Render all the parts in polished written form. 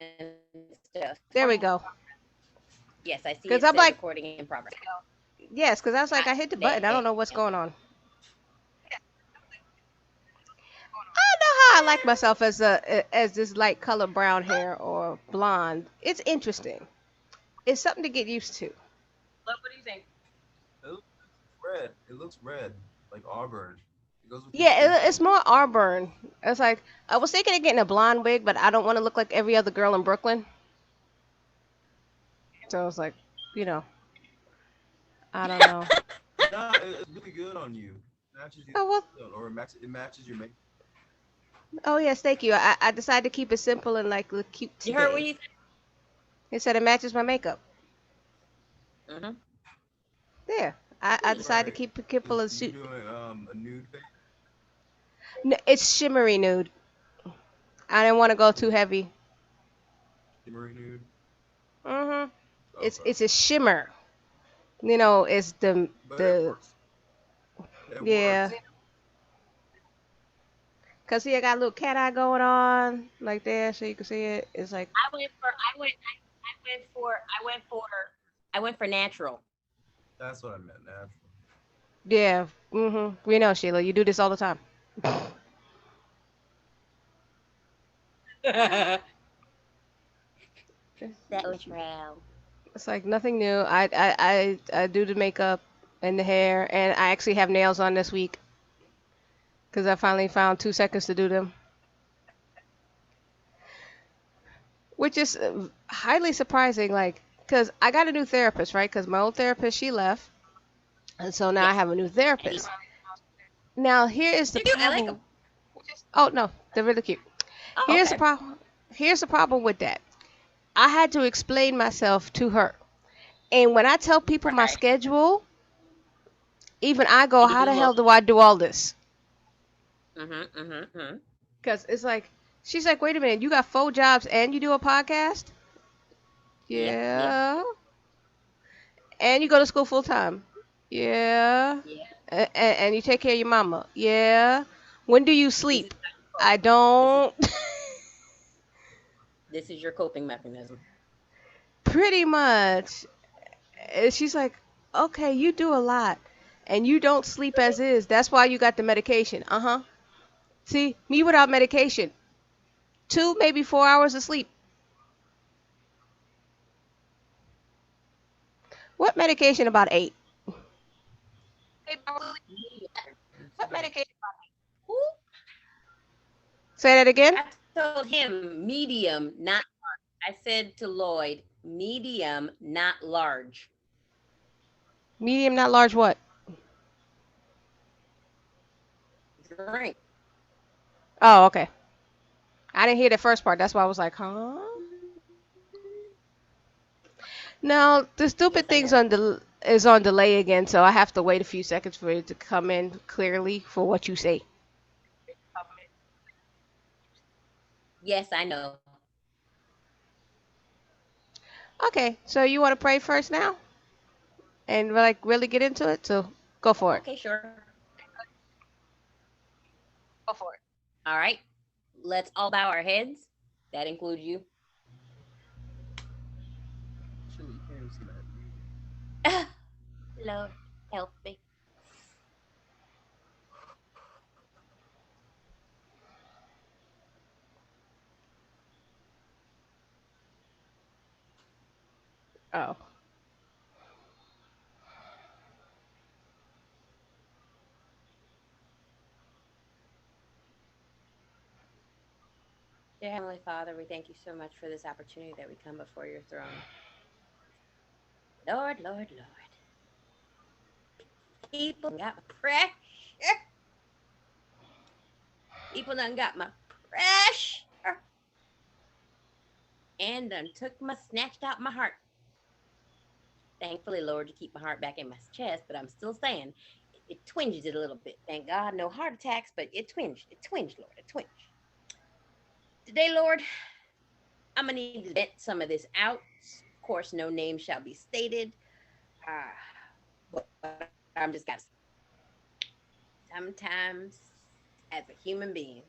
and stuff. There we go. Yes, I see Because it I'm says like, recording in progress. yes, because I was like, I hit the button. I don't There. know what's going on. I know how I like myself as this light color brown hair or blonde. It's interesting. It's something to get used to. Look, what do you think? It looks red. It looks red, like Auburn. It goes with your skin Yeah, it's tone. more Auburn. It's like I was thinking of getting a blonde wig, but I don't want to look like every other girl in Brooklyn. So I was like, you know, I don't know. Nah, it's really good on you. Matches your Oh well. skin tone, or it matches your makeup. Oh yes, thank you. I decided to keep it simple and like look cute You heard what today. he He said it matches my makeup. said? Mm-hmm. There. I Sweet. decided to Right. keep it simple and You suit. doing a nude face? It's shimmery nude. I didn't want to go too heavy. Shimmery nude? Mhm. Okay. It's a shimmer. It's the But it the works. It yeah. works. Cause see, I got a little cat eye going on, like there, so you can see it. It's like, I went for I went for natural. That's what I meant, natural. yeah, We know, Sheila, you do this all the time. That natural. It's like nothing new. I do the makeup and the hair, and I actually have nails on this week because I finally found 2 seconds to do them, which is highly surprising. Like, cause I got a new therapist, right? Cause my old therapist she left, and so now I Yes. have a new And he, therapist. Now here is the they're cute. I like them. problem. Oh no, they're really cute. Oh, Here's the okay. problem. Here's the problem with that. I had to explain myself to her. And when I tell people my Right. schedule, even I go, And you how do the hell look. do I do all this? Mm-hmm. Mm-hmm. Mm-hmm. Because it's like, she's like, wait a minute, you got 4 jobs and you do a podcast? Yep. Yep. Yeah. And you go to school full time? Yeah. Yeah. And you take care of your mama? Yeah. When do you This is sleep? how you cope. I This is don't. this is your coping mechanism. Pretty much. And she's like, okay, you do a lot. And you don't sleep as is. That's why you got the medication. Uh huh. See, me without medication, 2, maybe 4 hours of sleep. What medication about 8? What medication? Who? Say that again. I told him medium, not. I said to Lloyd, medium, not large. Medium, not large. What? Drink. Oh, okay. I didn't hear the first part. That's why I was like, huh? No, the Yes, stupid I thing's heard. is on delay again, so I have to wait a few seconds for it to come in clearly for what you say. Yes, I know. Okay, so you want to pray first now and like really get into it? So go for it. Okay, sure. All right. Let's all bow our heads. That includes you. Actually, you can't even see that. Lord, help me. Oh, Dear Heavenly Father, we thank you so much for this opportunity that we come before your throne. Lord, Lord, Lord. People got my pressure. People done got my pressure. And done took my, snatched out my heart. Thankfully, Lord, you keep my heart back in my chest, but I'm still saying it twinges it a little bit. Thank God, no heart attacks, but it twinged. It twinged, Lord. It twinged. Today, Lord, I'm gonna need to vent some of this out. Of course, no name shall be stated. But I'm just gonna say, sometimes, as a human being,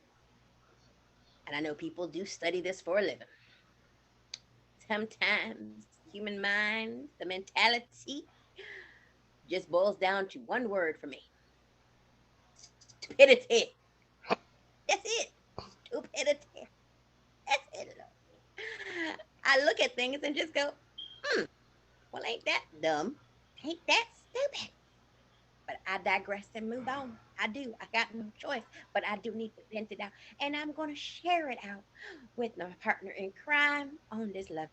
and I know people do study this for a living, Sometimes human mind, the mentality, just boils down to one word for me: stupidity. That's it. Stupidity. That's it. Lord. I look at things and just go, well, ain't that dumb? Ain't that stupid? But I digress and move on. I do. I got no choice, but I do need to vent it out. And I'm going to share it out with my partner in crime on this lovely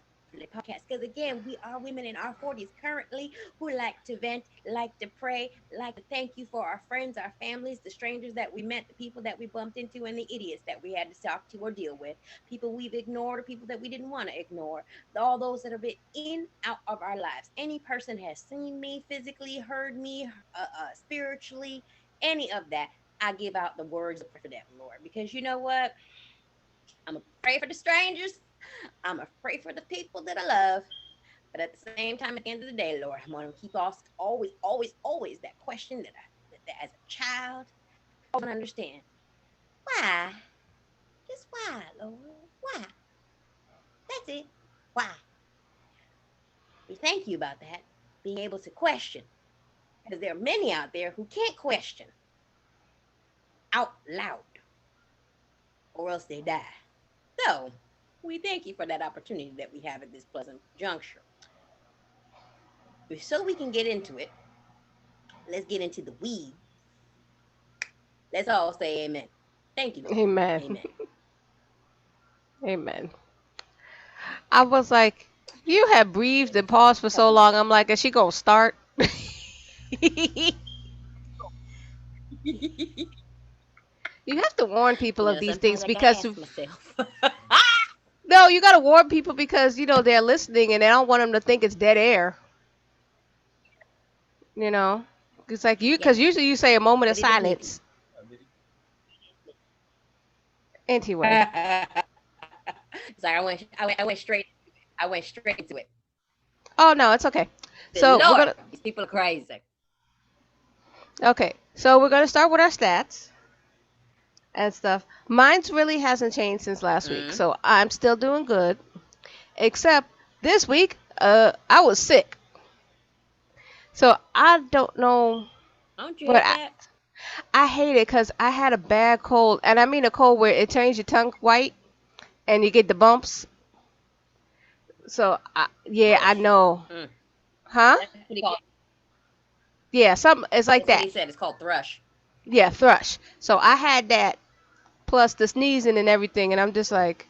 podcast. Because again, we are women in our 40s currently who like to vent, like to pray, like to thank you for our friends, our families, the strangers that we met, the people that we bumped into, and the idiots that we had to talk to or deal with, people we've ignored or people that we didn't want to ignore, all those that have been in, out of our lives. Any person has seen me physically, heard me spiritually, any of that, I give out the words of prayer for them, Lord. Because you know what? I'm going to pray for the strangers. I'm going to pray for the people that I love. But at the same time, at the end of the day, Lord, I'm going to keep always that question that as a child, I want to understand. Why? Just why, Lord? Why? That's it. Why? We thank you about that, being able to question. Because there are many out there who can't question out loud, or else they die. So, we thank you for that opportunity that we have at this pleasant juncture. So we can get into it, let's get into the weeds. Let's all say amen. Thank you, Lord. Amen. Amen. Amen. I was like, you have breathed and paused for so long. I'm like, is she gonna start? You have to warn people of these things because no, you gotta warn people because they're listening and they don't want them to think it's dead air. It's like because usually you say a moment of silence. Anyway. Sorry, I went straight to it. Oh no, it's okay. So Lord, these people are crazy. Okay, so we're gonna start with our stats and stuff. Mine's really hasn't changed since last week, so I'm still doing good. Except this week, I was sick, so I don't know. Don't you hate that? I hate it because I had a bad cold, and I mean a cold where it turns your tongue white and you get the bumps. So yeah, I know. Huh? Yeah, it's like that. He said it's called thrush. Yeah, thrush. So I had that plus the sneezing and everything, and I'm just like,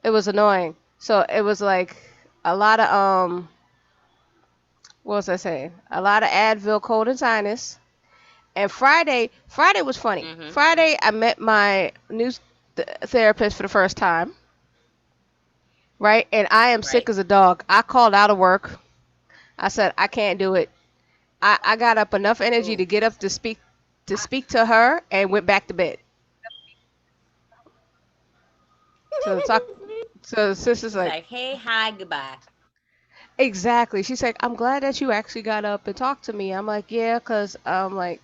it was annoying. So it was like a lot of what was I saying? A lot of Advil, cold and sinus. And Friday was funny. Friday I met my new therapist for the first time. Right? And I am sick as a dog. I called out of work. I said I can't do it. I got up enough energy to get up to speak to her and went back to bed. So the sister's like, hey, hi, goodbye. Exactly. She's like, I'm glad that you actually got up and talked to me. I'm like, yeah, because I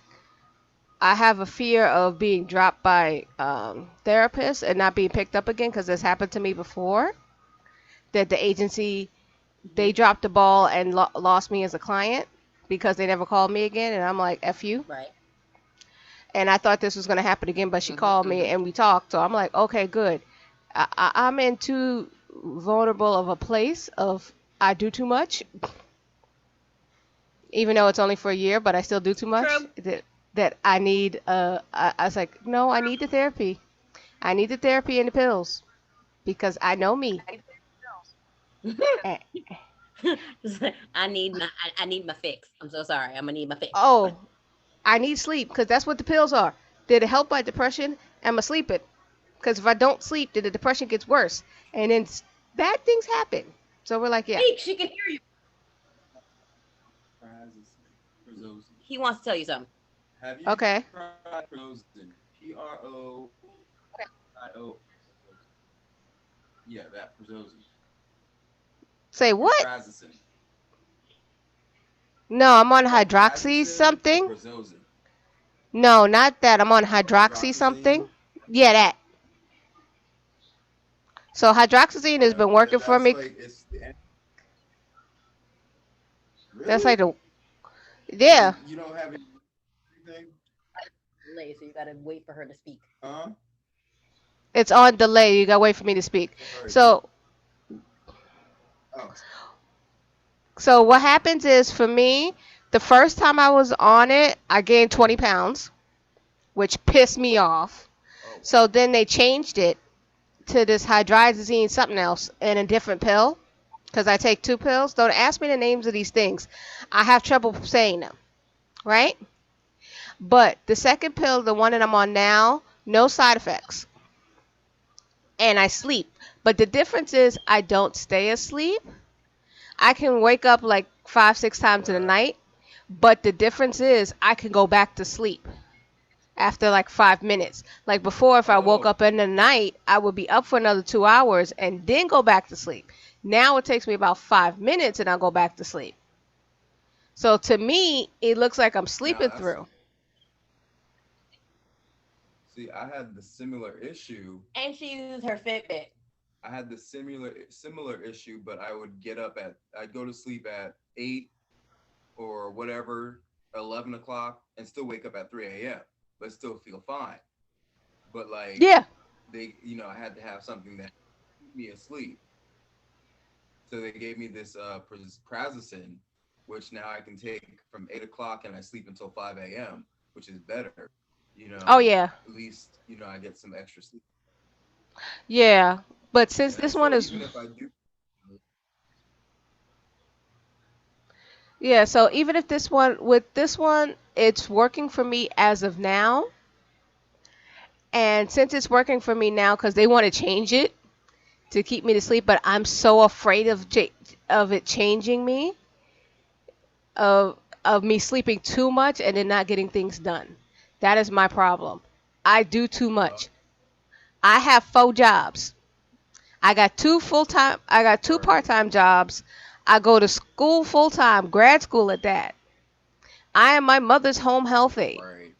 have a fear of being dropped by therapists and not being picked up again because this happened to me before. That the agency, they dropped the ball and lost me as a client because they never called me again. And I'm like, F you. Right. And I thought this was going to happen again, but she called me and we talked. So I'm like, okay, good. I'm in too vulnerable of a place of I do too much. Even though it's only for a year, but I still do too much. That I need, I was like, no, I need the therapy. I need the therapy and the pills because I know me. I need my fix. I'm so sorry. I'm gonna need my fix. Oh, I need sleep because that's what the pills are. They're to help my depression. I'm gonna sleep it because if I don't sleep, then the depression gets worse, and then bad things happen. So we're like, yeah. She can hear you. He wants to tell you something. Have you tried Prozin? P-R-O-I-O. Yeah, that Prozin. Say what? No, I'm on hydroxy something. No, not that. I'm on hydroxy something. Yeah, that. So hydroxyzine has been working for That's me. like it's That's really. like the And yeah. you don't have anything, Delay, so you gotta wait for her to speak. huh? It's on delay. You gotta wait for me to speak. Sorry. So Oh, so what happens is for me, the first time I was on it, I gained 20 pounds, which pissed me off. oh, So then they changed it to this hydrazine something else in a different pill because I take 2 pills. Don't ask me the names of these things. I have trouble saying them, right? But the second pill, the one that I'm on now, no side effects. And I sleep. But the difference is I don't stay asleep. I can wake up like 5, 6 times in the right. night. But the difference is I can go back to sleep after like 5 minutes. Like before, if I woke Oh, up in the night, I would be up for another 2 hours and then go back to sleep. Now it takes me about 5 minutes and I'll go back to sleep. So to me, it looks like I'm now sleeping that's through. see. I had the similar issue. And she uses her Fitbit. I had the similar issue, but I'd go to sleep at 8 or whatever, 11 o'clock, and still wake up at 3 a.m. but still feel fine. But like Yeah. I had to have something that keep me asleep. So they gave me this prazosin, which now I can take from 8 o'clock and I sleep until 5 a.m., which is better. Oh yeah. At least I get some extra sleep. Yeah. But since And I this one still, is even if I do, yeah, so even if this one with this one it's working for me as of now. And since it's working for me now cuz they want to change it to keep me to sleep, but I'm so afraid of it changing me of me sleeping too much and then not getting things done. That is my problem. I do too uh, much. I have 4 jobs. I got two right, part-time jobs. I go to school full time, grad school at that. I am my mother's home health aide. right,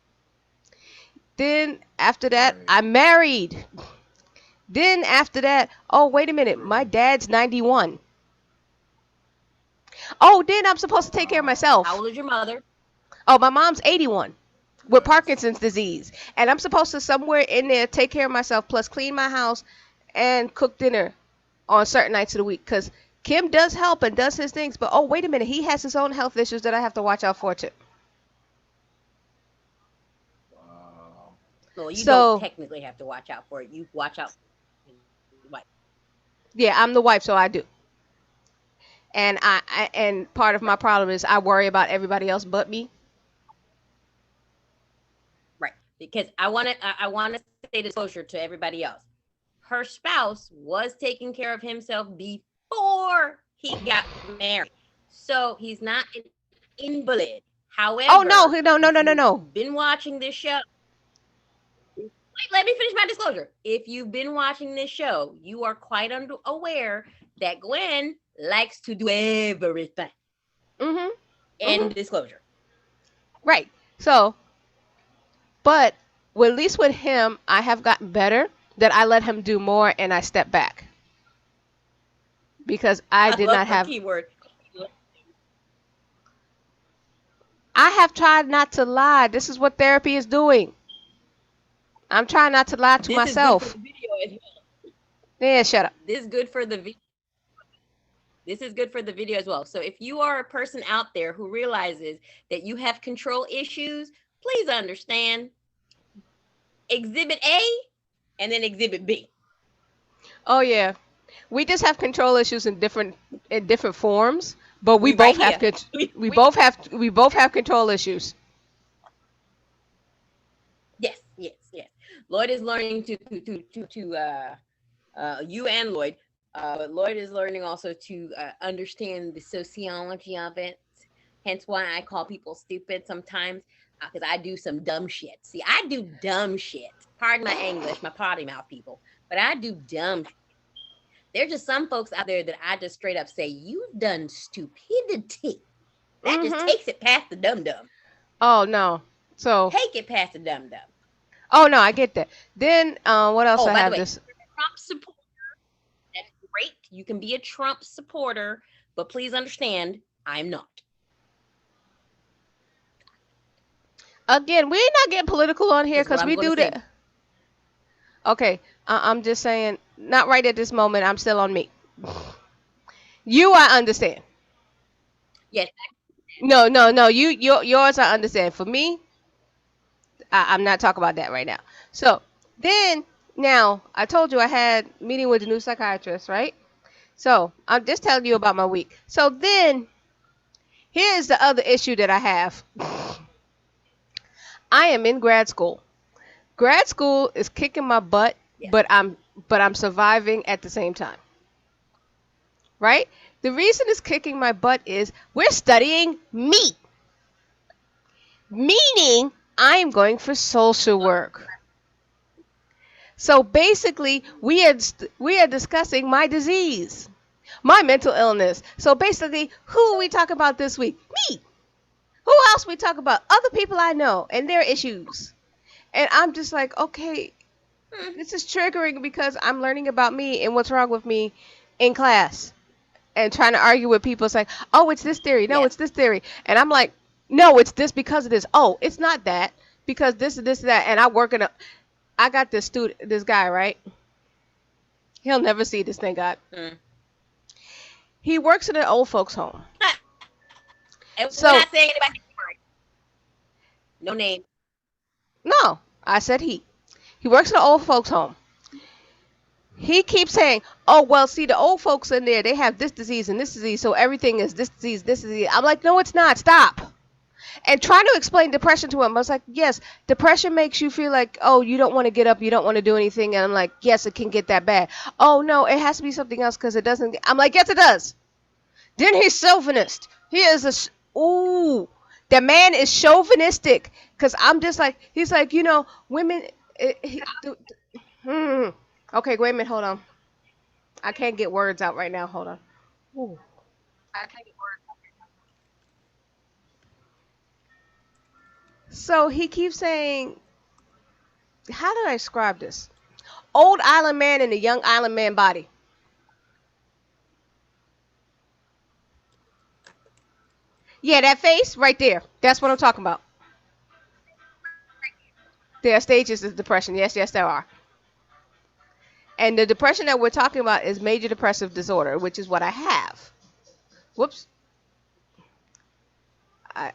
Then after that, right, I'm married. Then after that, oh wait a minute, my true. dad's 91. Oh, then I'm supposed to take care of Wow, How myself. old is your mother? Oh, my mom's 81 with that's Parkinson's disease, and I'm supposed to somewhere in there take care of myself plus clean my house and cook dinner on certain nights of the week because Kim does help and does his things, but oh wait a minute, he has his own health issues that I have to watch out for too. wow. No, you don't So technically have to watch out for it. You watch out for what? yeah, I'm the wife, so I do. And and part of my Right, problem is I worry about everybody else but me. right. Because I want to say disclosure to everybody else. Her spouse was taking care of himself before he got married. So he's not an invalid. Oh no, However, no, no, if no, no, you've no. been watching this show, wait, let me finish my disclosure. If you've been watching this show, you are quite aware that Gwen likes to do everything. Mhm. Mhm. End disclosure. Right. So, but at least with him, I have gotten better that I let him do more and I step back because I I did love not her have. keyword. I have tried not to lie. This is what therapy is doing. I'm trying not to lie to This is good for the myself. video as well. Yeah, shut up. This is good for the video. This is good for the video as well. So if you are a person out there who realizes that you have control issues, please understand exhibit A and then exhibit B. Oh yeah, we just have control issues in different forms, but we We right both have here. We, we we both have control issues. yes, yes, yes. Lloyd is learning to you and Lloyd. But Lloyd is learning also to understand the sociology of it. Hence why I call people stupid sometimes because I do some dumb shit. See, I do dumb shit. Pardon my English, my potty mouth people, but I do dumb. There's just some folks out there that I just straight up say, "You've done stupidity." That just Mhm. takes it past the dum dum. Oh no. So, Take it past the dum dum. oh no, I get that. Then what else Oh, I by the have way, this? Trump support. You can be a Trump supporter, but please understand, I'm not. Again, we're not getting political on here Because what because I'm we going do to say, that. Okay, I'm just saying, not right at this moment. I'm still on me. You, I understand. yes, No. Yours, I understand. For me, I'm not talking about that right now. So then, now I told you I had meeting with the new psychiatrist, right? So I'm just telling you about my week. So then, here's the other issue that I have. I am in grad school. Grad school is kicking my butt, yes, but I'm surviving at the same time. Right? The reason it's kicking my butt is we're studying me. Meaning I'm going for social work. So basically, we are discussing my disease, my mental illness. So basically, who are we talking about this week? Me. Who else we talk about? Other people I know and their issues. And I'm just like, okay, Hmm. this is triggering because I'm learning about me and what's wrong with me in class and trying to argue with people. It's like, oh, it's this theory. No, Yes, it's this theory. And I'm like, no, it's this because of this. Oh, it's not that because this and this and that. And I got this guy, right? He'll never see this, thank God. hmm. He works in an old folks home. And we're So, not saying anybody. No name. no, I said he. He works in an old folks home. He keeps saying, oh, well, see, the old folks in there, they have this disease and this disease, so everything is this disease, this disease. I'm like, no, it's not. Stop. And trying to explain depression to him, I was like, yes, depression makes you feel like, oh, you don't want to get up, you don't want to do anything. And I'm like, yes, it can get that bad. Oh, no, it has to be something else because it doesn't. I'm like, yes, it does. Then he's chauvinist. He is ooh, the man is chauvinistic. Because I'm just like, he's like, women. Hmm. Okay, wait a minute, hold on. I can't get words out right now. Hold on. Ooh. So he keeps saying, how do I describe this? Old island man in a young island man body. Yeah, that face right there. That's what I'm talking about. There are stages of depression. Yes, there are. And the depression that we're talking about is major depressive disorder, which is what I have. Whoops.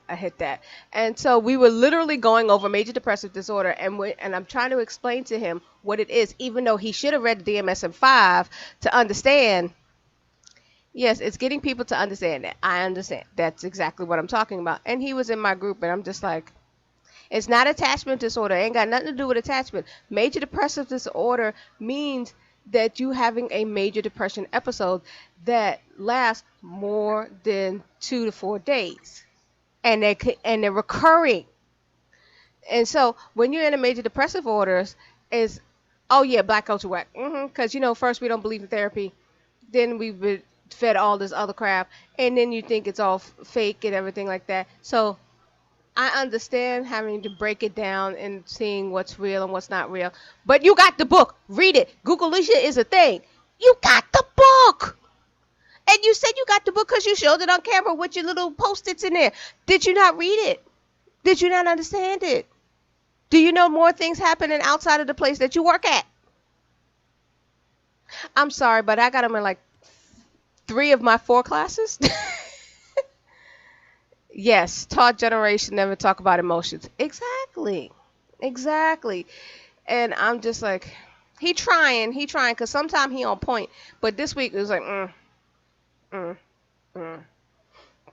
I hit that. And so we were literally going over major depressive disorder, and I'm trying to explain to him what it is, even though he should have read the DMSM-5 to understand. Yes, it's getting people to understand that. I understand. That's exactly what I'm talking about. And he was in my group, and I'm just like, it's not attachment disorder. It ain't got nothing to do with attachment. Major depressive disorder means that you having a major depression episode that lasts more than 2 to 4 days, and they're recurring. And so when you're in a major depressive orders, is oh yeah, black culture whack. Because first we don't believe in therapy, then we've been fed all this other crap, and then you think it's all fake and everything like that. So I understand having to break it down and seeing what's real and what's not real. But you got the book. Read it. Googleisha is a thing. You got the book. And you said you got the book because you showed it on camera with your little post-its in there. Did you not read it? Did you not understand it? Do you know more things happening outside of the place that you work at? I'm sorry, but I got them in like 3 of my 4 classes. Yes, taught generation never talk about emotions. Exactly. And I'm just like, he trying, because sometimes he on point. But this week it was like, mm, mm.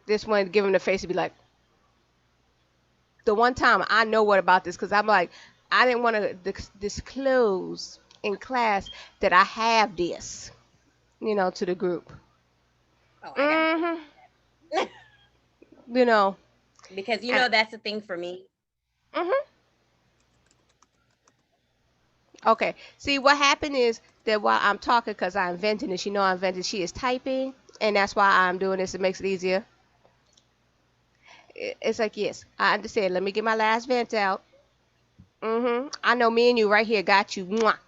This one give him the face to be like, the one time I know what about this, because I'm like, I didn't want to disclose in class that I have this, to the group. Oh, I got Mm-hmm. it. You know. Because And, that's the thing for me. mm-hmm. Okay. See, what happened is that while I'm talking, because I invented it, I invented, she is typing, and that's why I'm doing this. It makes it easier. It's like, yes, I understand. Let me get my last vent out. I know me and you right here got you. Mwah.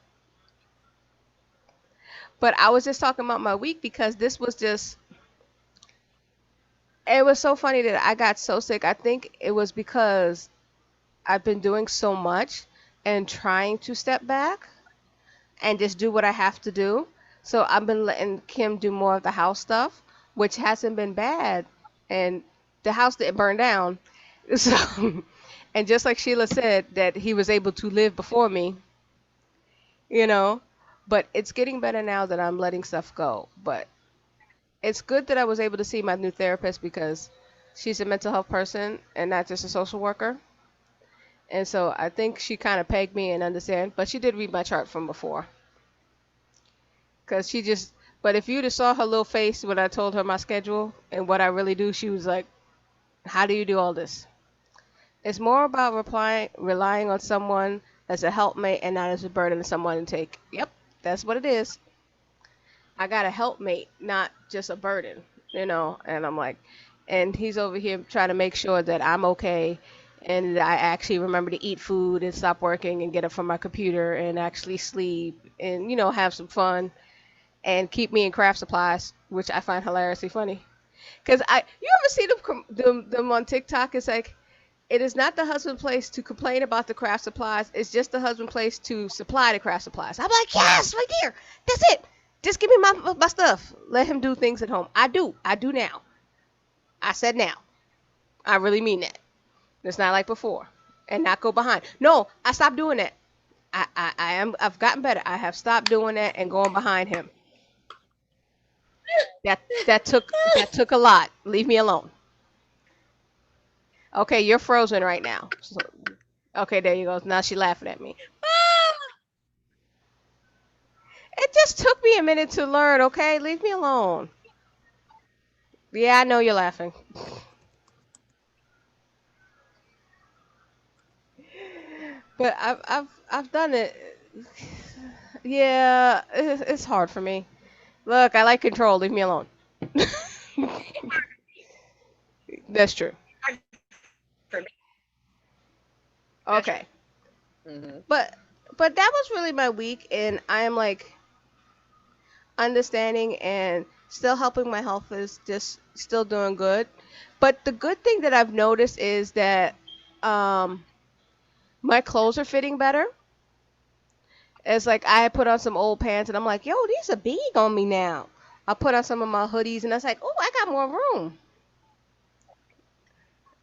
But I was just talking about my week because this was just, it was so funny that I got so sick. I think it was because I've been doing so much and trying to step back and just do what I have to do. So I've been letting Kim do more of the house stuff, which hasn't been bad. And the house didn't burn down. So, and just like Sheila said, that he was able to live before me, you know. But it's getting better now that I'm letting stuff go. But it's good that I was able to see my new therapist because she's a mental health person and not just a social worker. And so I think she kind of pegged me and understand. But she did read my chart from before. Because she just, but if you'd have saw her little face when I told her my schedule and what I really do, she was like, how do you do all this? It's more about relying on someone as a helpmate and not as a burden to someone to take. Yep, that's what it is. I got a helpmate, not just a burden, you know. And I'm like, and he's over here trying to make sure that I'm okay and that I actually remember to eat food and stop working and get up from my computer and actually sleep and, you know, have some fun and keep me in craft supplies, which I find hilariously funny. Cause you ever see them on TikTok? It's like, it is not the husband place to complain about the craft supplies. It's just the husband place to supply the craft supplies. I'm like, yes, right there. That's it. Just give me my stuff. Let him do things at home. I do now. I said now. I really mean that. It's not like before, and not go behind. No, I stopped doing that. I've gotten better. I have stopped doing that and going behind him. That took a lot. Leave me alone. Okay, you're frozen right now. So, okay, there you go. Now she's laughing at me. It just took me a minute to learn. Okay, leave me alone. Yeah, I know you're laughing. But I've done it. Yeah, it's hard for me. Look, I like control. Leave me alone. That's true. For me. Okay. Hmm. But that was really my week, and I am like understanding and still helping. My health is just still doing good. But the good thing that I've noticed is that um my clothes are fitting better. It's like I put on some old pants and I'm like, yo, these are big on me now. I put on some of my hoodies and I was like, oh, I got more room.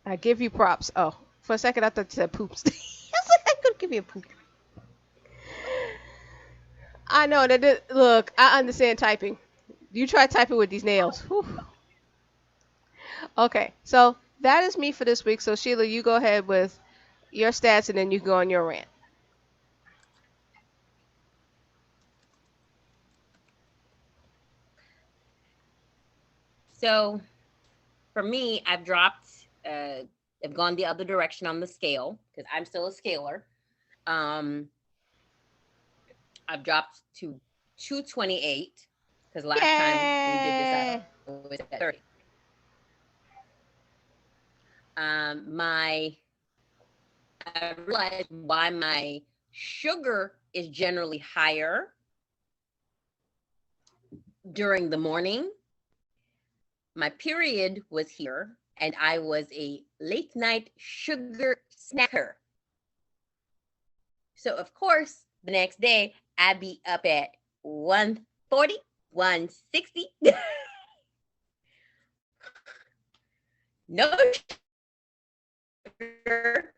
I give you props. Oh, for a second I thought you said poops. I was like, I could give you a poop. I know that. Look, I understand typing. You try typing with these nails. Whew. Okay, so that is me for this week. So Sheila, you go ahead with your stats and then you go on your rant. So for me, I've gone the other direction on the scale because I'm still a scaler. Um, I've dropped to 228 because last time we did this, Yay! I was at 30. My I realized why my sugar is generally higher during the morning. My period was here, and I was a late night sugar snacker. So of course, the next day I'd be up at 140, 160. No sugar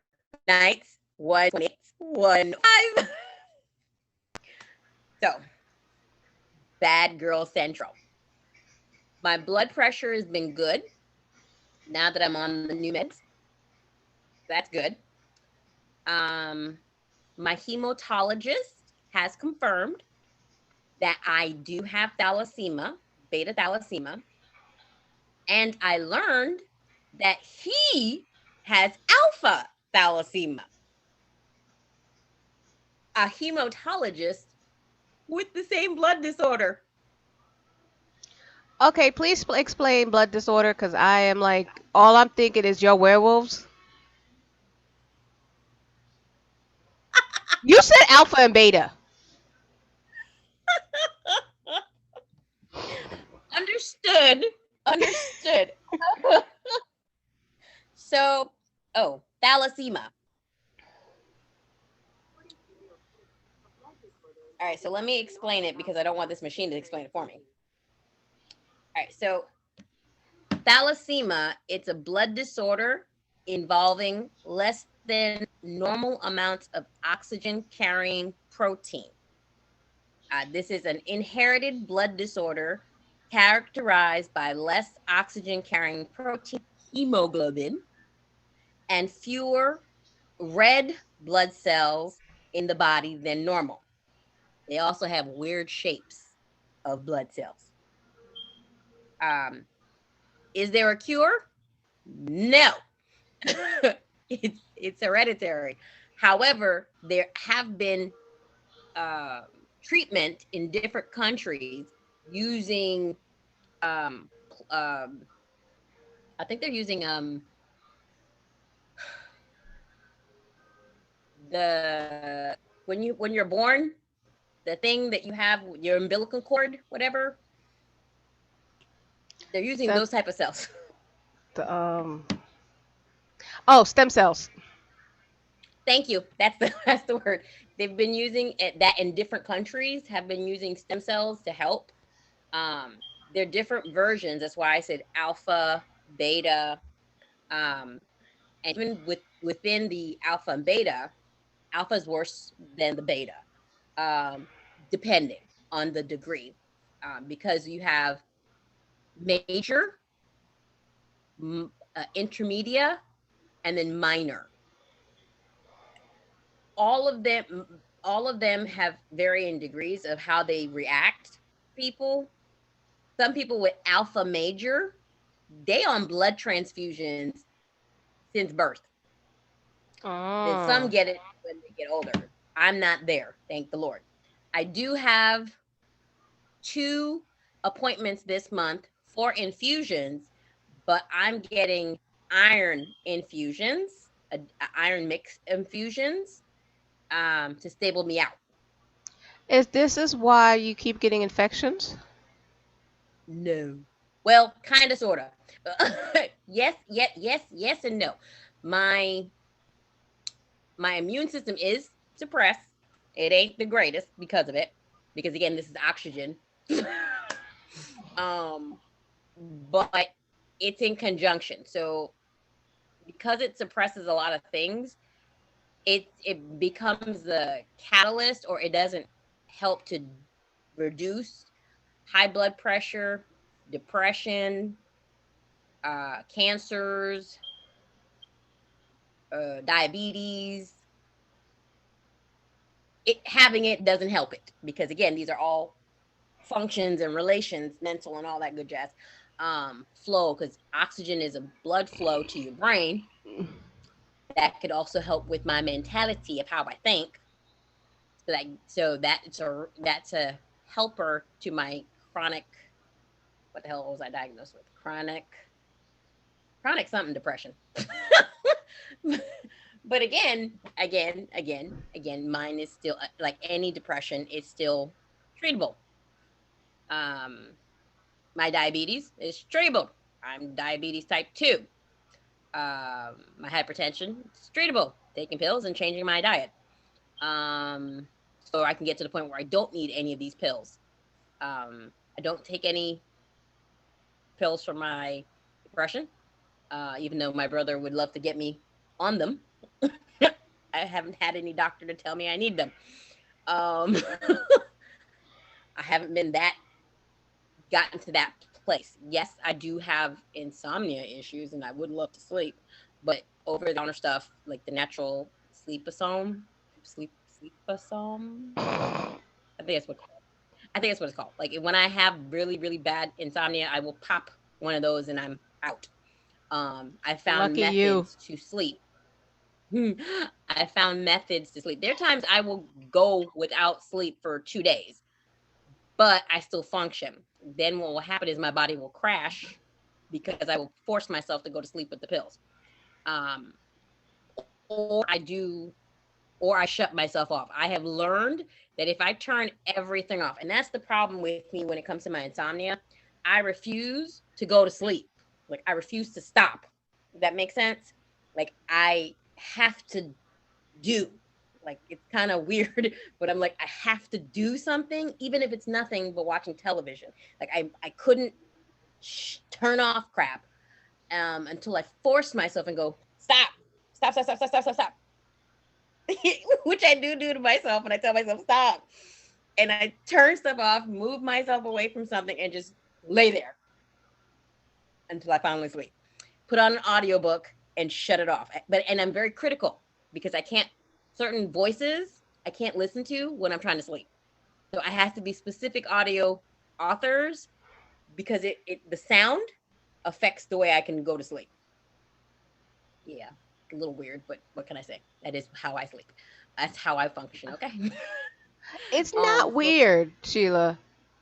nights, 128, 105. So, bad girl central. My blood pressure has been good now that I'm on the new meds. That's good. My hematologist has confirmed that I do have thalassemia, beta thalassemia, and I learned that he has alpha thalassemia. A hematologist with the same blood disorder. Okay, please explain blood disorder because I am like, all I'm thinking is your werewolves. You said alpha and beta. Understood. So, thalassemia. All right, so let me explain it because I don't want this machine to explain it for me. All right, so thalassemia, it's a blood disorder involving less than normal amounts of oxygen carrying protein. This is an inherited blood disorder characterized by less oxygen carrying protein, hemoglobin, and fewer red blood cells in the body than normal. They also have weird shapes of blood cells. Um, is there a cure? No. it's hereditary. However, there have been treatment in different countries using um, I think they're using the when you're born, the thing that you have your umbilical cord, whatever. They're using That those type of cells. the oh, stem cells. Thank you. That's the word. They've been using it that in different countries have been using stem cells to help. Um, they're different versions. That's why I said alpha, beta, um, and even within the alpha and beta, alpha is worse than the beta, um, depending on the degree, because you have major, intermediate, and then minor. All of them have varying degrees of how they react. People, some people with alpha major, they on blood transfusions since birth. Then some Oh. get it when they get older. I'm not there, thank the Lord. I do have 2 appointments this month for infusions, but I'm getting iron infusions, iron mix infusions, to stable me out. Is this is why you keep getting infections? No. Well, kind of, sort of. Yes, and no. My my immune system is suppressed. It ain't the greatest because of it. Because again, this is oxygen. um, but it's in conjunction. So because it suppresses a lot of things, it becomes the catalyst, or it doesn't help to reduce high blood pressure, depression, cancers, diabetes. Having it doesn't help it because again, these are all functions and relations, mental and all that good jazz. Flow, because oxygen is a blood flow to your brain. That could also help with my mentality of how I think. So that's a helper to my chronic. What the hell was I diagnosed with? Chronic something depression. But again, mine is still like any depression is still treatable. Um, my diabetes is treatable. I'm diabetes type 2. My hypertension is treatable. Taking pills and changing my diet. So I can get to the point where I don't need any of these pills. I don't take any pills for my depression, even though my brother would love to get me on them. I haven't had any doctor to tell me I need them. Um, I haven't been that gotten to that place. Yes, I do have insomnia issues, and I would love to sleep, but over the counter stuff like the natural sleepasome. I think that's what I think that's what it's called. Like when I have really really bad insomnia, I will pop one of those and I'm out. I found Lucky you. methods to sleep. I found methods to sleep. There are times I will go without sleep for 2 days, but I still function. Then what will happen is my body will crash because I will force myself to go to sleep with the pills. Um, or I do, or I shut myself off. I have learned that if I turn everything off, and that's the problem with me when it comes to my insomnia, I refuse to go to sleep. Like I refuse to stop. Does that make sense? Like I have to do. Like it's kind of weird, but I'm like I have to do something, even if it's nothing but watching television. Like I couldn't turn off crap until I forced myself and go stop, stop, stop, stop, stop, stop, stop, stop. Which I do to myself, and I tell myself stop, and I turn stuff off, move myself away from something, and just lay there until I finally sleep. Put on an audiobook and shut it off. And I'm very critical because I can't certain voices I can't listen to when I'm trying to sleep. So I have to be specific audio authors because it the sound affects the way I can go to sleep. Yeah, a little weird, but what can I say? That is how I sleep. That's how I function. Okay. It's not So weird, Sheila.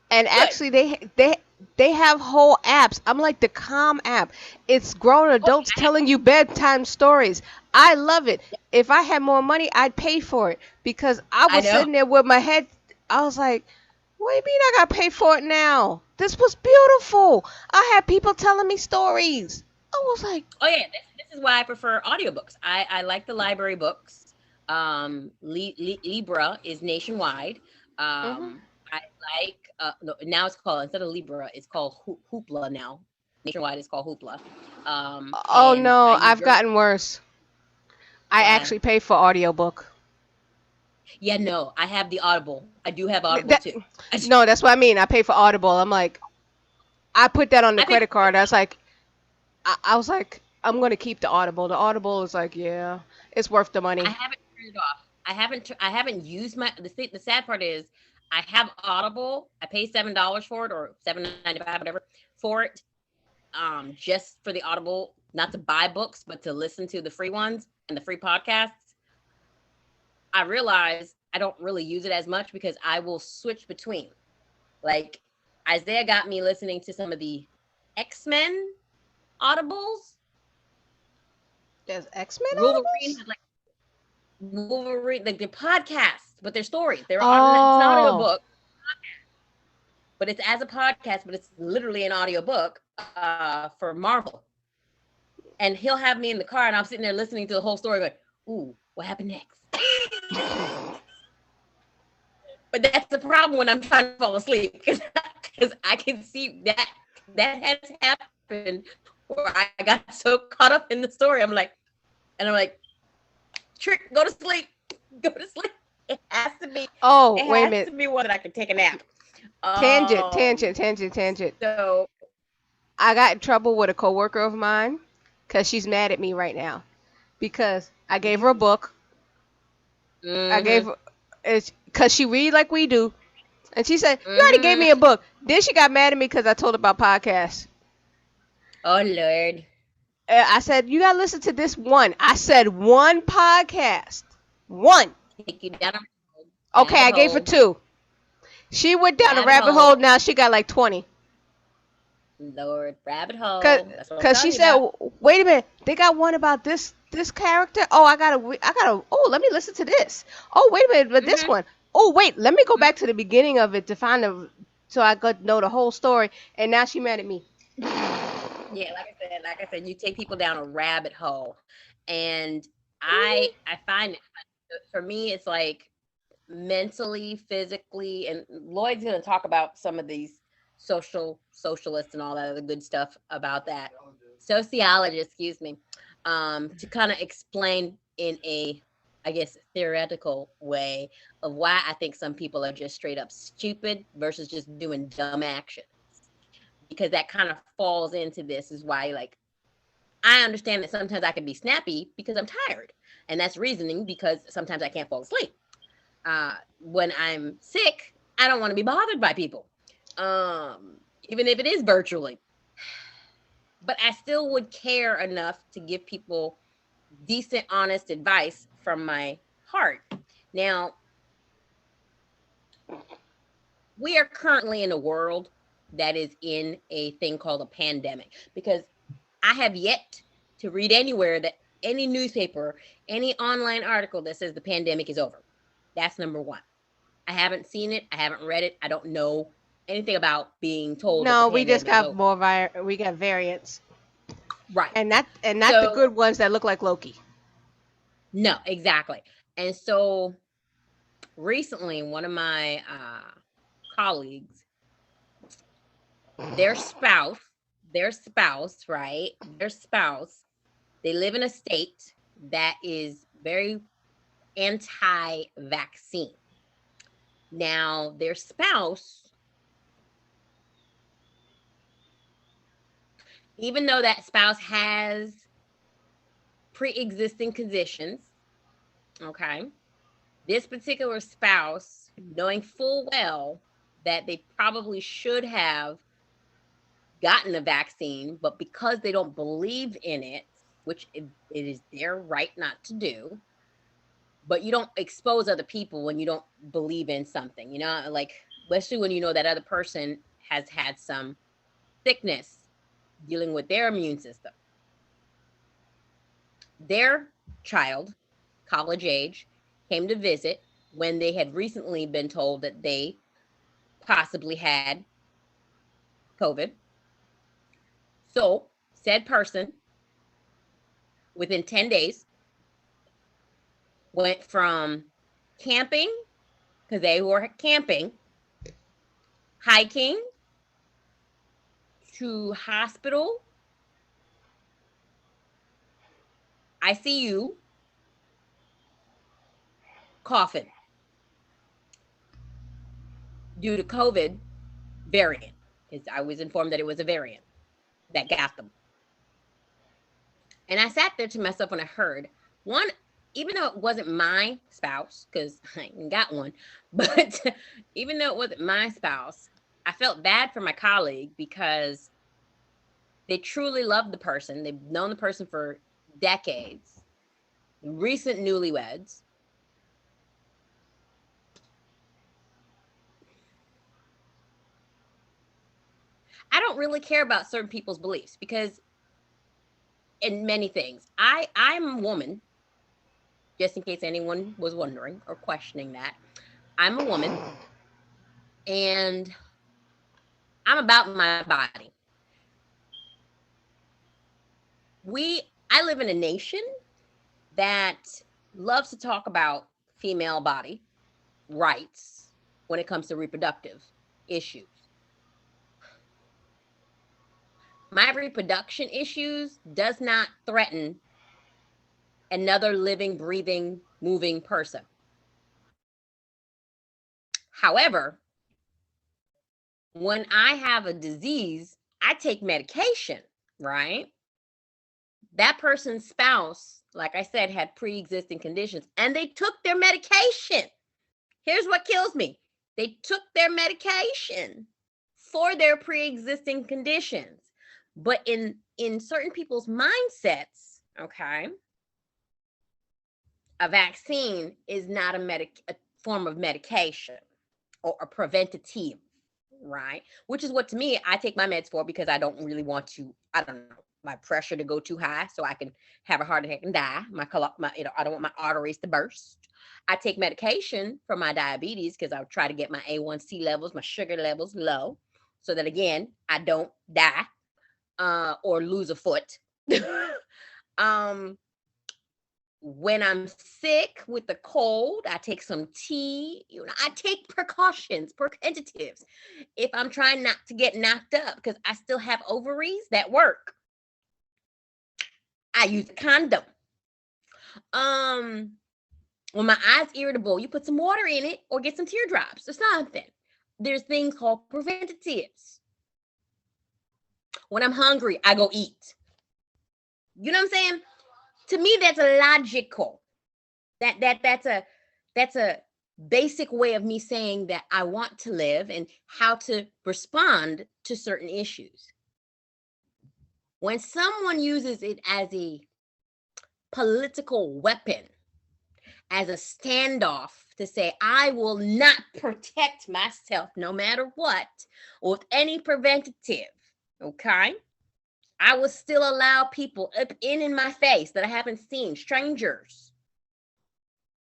And good. actually, they have whole apps. I'm like the Calm app. It's grown Oh, adults telling you bedtime stories. I love it. If I had more money, I'd pay for it because I I was know. sitting there with my head. I was like, "What do you mean I gotta pay for it now? This was beautiful. I had people telling me stories." I was like, Oh yeah, this is why I prefer audiobooks. I like the library books. Libra is nationwide. hmm I like no, now it's called instead of Libra, it's called Hoopla now. Nationwide, it's called Hoopla. "Oh And I no, use I've your gotten worse. I why. actually pay for audiobook." Yeah, no, I have the Audible. I do have Audible That, too. no, that's what I mean. I pay for Audible. I'm like, I put that on the I pay credit card. I was like, I was like, I'm gonna keep the Audible. The Audible is like, yeah, it's worth the I money. haven't turned it off. I haven't used my the sad part is I have Audible. I pay $7 for it or $7.95 whatever for it. Just for the Audible, not to buy books, but to listen to the free ones and the free podcasts. I realize I don't really use it as much because I will switch between. Like Isaiah got me listening to some of the X-Men audibles. There's X-Men Wolverine Audibles? had like Wolverine, like they're podcasts, but they're stories. It's an audio Oh, book, but it's as a podcast, but it's literally an audio book for Marvel. And he'll have me in the car, and I'm sitting there listening to the whole story, going, "Ooh, what happened next?" But that's the problem when I'm trying to fall asleep because I can see that has happened where I got so caught up in the story. I'm like, Trick, go to sleep, go to sleep. It has to be, oh, it wait a has minute. to be one that I can take a nap. Tangent, Um, tangent, tangent, tangent. so I got in trouble with a coworker of mine because she's mad at me right now because I gave her a book. I gave mm-hmm, her, it's because she read like we do, and she said, "You already gave mm-hmm. me a book." Then she got mad at me because I told her about podcasts. Oh Lord, I said, "You gotta listen to this one." I said one podcast, one. take you down a Okay, rabbit I gave her hole, two. She went down a rabbit rabbit hole. hole, Now she got like 20. Lord, rabbit Cause, hole. That's what I'm Cause she telling you said, about. "Wait a minute, they got one about this character. Oh, I gotta. Oh, let me listen to this. Oh, wait a minute, but this Mm-hmm. one. Oh, wait, let me go back to the beginning of it to find so I could know the whole story." And now she mad at me. Yeah, like I said, you take people down a rabbit hole, and Mhm. I find it for me, it's like mentally, physically, and Lloyd's going to talk about some of these socialists and all that other good stuff about that. Sociologist, excuse me, to kind of explain in a, I guess, theoretical way of why I think some people are just straight up stupid versus just doing dumb actions. Because that kind of falls into this is why, like, I understand that sometimes I can be snappy because I'm tired. And that's reasoning because sometimes I can't fall asleep. When I'm sick, I don't want to be bothered by people, even if it is virtually. But I still would care enough to give people decent, honest advice from my heart. Now, we are currently in a world that is in a thing called a pandemic because I have yet to read anywhere that any newspaper, any online article that says the pandemic is over. That's number one. I haven't seen it. I haven't read it. I don't know anything about being told that the No, we just pandemic is got over. more we got variants. Right. And not the So good ones that look like Loki. no, exactly. And so recently, one of my colleagues, their spouse, right? Their spouse, they live in a state that is very anti-vaccine. Now, their spouse, even though that spouse has pre-existing conditions, okay, this particular spouse, knowing full well that they probably should have gotten the vaccine, but because they don't believe in it, which it is their right not to do, but you don't expose other people when you don't believe in something, like, especially when you know that other person has had some sickness dealing with their immune system. Their child, college age, came to visit when they had recently been told that they possibly had COVID. So, said person, within 10 days, went from camping, because they were camping, hiking, to hospital, ICU, coffin, due to COVID variant. Because I was informed that it was a variant that got them. And I sat there to myself when I heard one, even though it wasn't my spouse, because I ain't got one, but even though it wasn't my spouse, I felt bad for my colleague because they truly loved the person. They've known the person for decades, recent newlyweds. I don't really care about certain people's beliefs because in many things, I'm a woman, just in case anyone was wondering or questioning that. I'm a woman and I'm about my body. I live in a nation that loves to talk about female body rights when it comes to reproductive issues. My reproduction issues does not threaten another living, breathing, moving person. However, when I have a disease, I take medication, right? That person's spouse, like I said, had pre-existing conditions and they took their medication. Here's what kills me. They took their medication for their pre-existing conditions. But in certain people's mindsets, okay, a vaccine is not a form of medication or a preventative, right? Which is what, to me, I take my meds for because I don't really want to, I don't know, my pressure to go too high so I can have a heart attack and die. I don't want my arteries to burst. I take medication for my diabetes because I try to get my A1C levels, my sugar levels low, so that, again, I don't die or lose a foot. When I'm sick with the cold, I take some tea. I take precautions, preventatives. If I'm trying not to get knocked up because I still have ovaries that work, I use a condom. When my eye's irritable, you put some water in it or get some teardrops or something. There's things called preventatives. When I'm hungry, I go eat. You know what I'm saying? To me, that's logical. That's a basic way of me saying that I want to live and how to respond to certain issues. When someone uses it as a political weapon, as a standoff to say, I will not protect myself no matter what, or with any preventative, okay? I will still allow people up in my face that I haven't seen, strangers,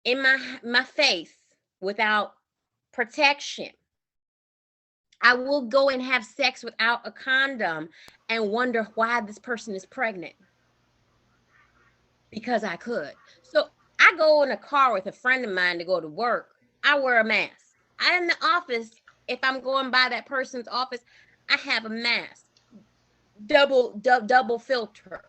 in my face without protection. I will go and have sex without a condom and wonder why this person is pregnant because I could. So I go in a car with a friend of mine to go to work. I wear a mask. I in the office, if I'm going by that person's office, I have a mask, double filter,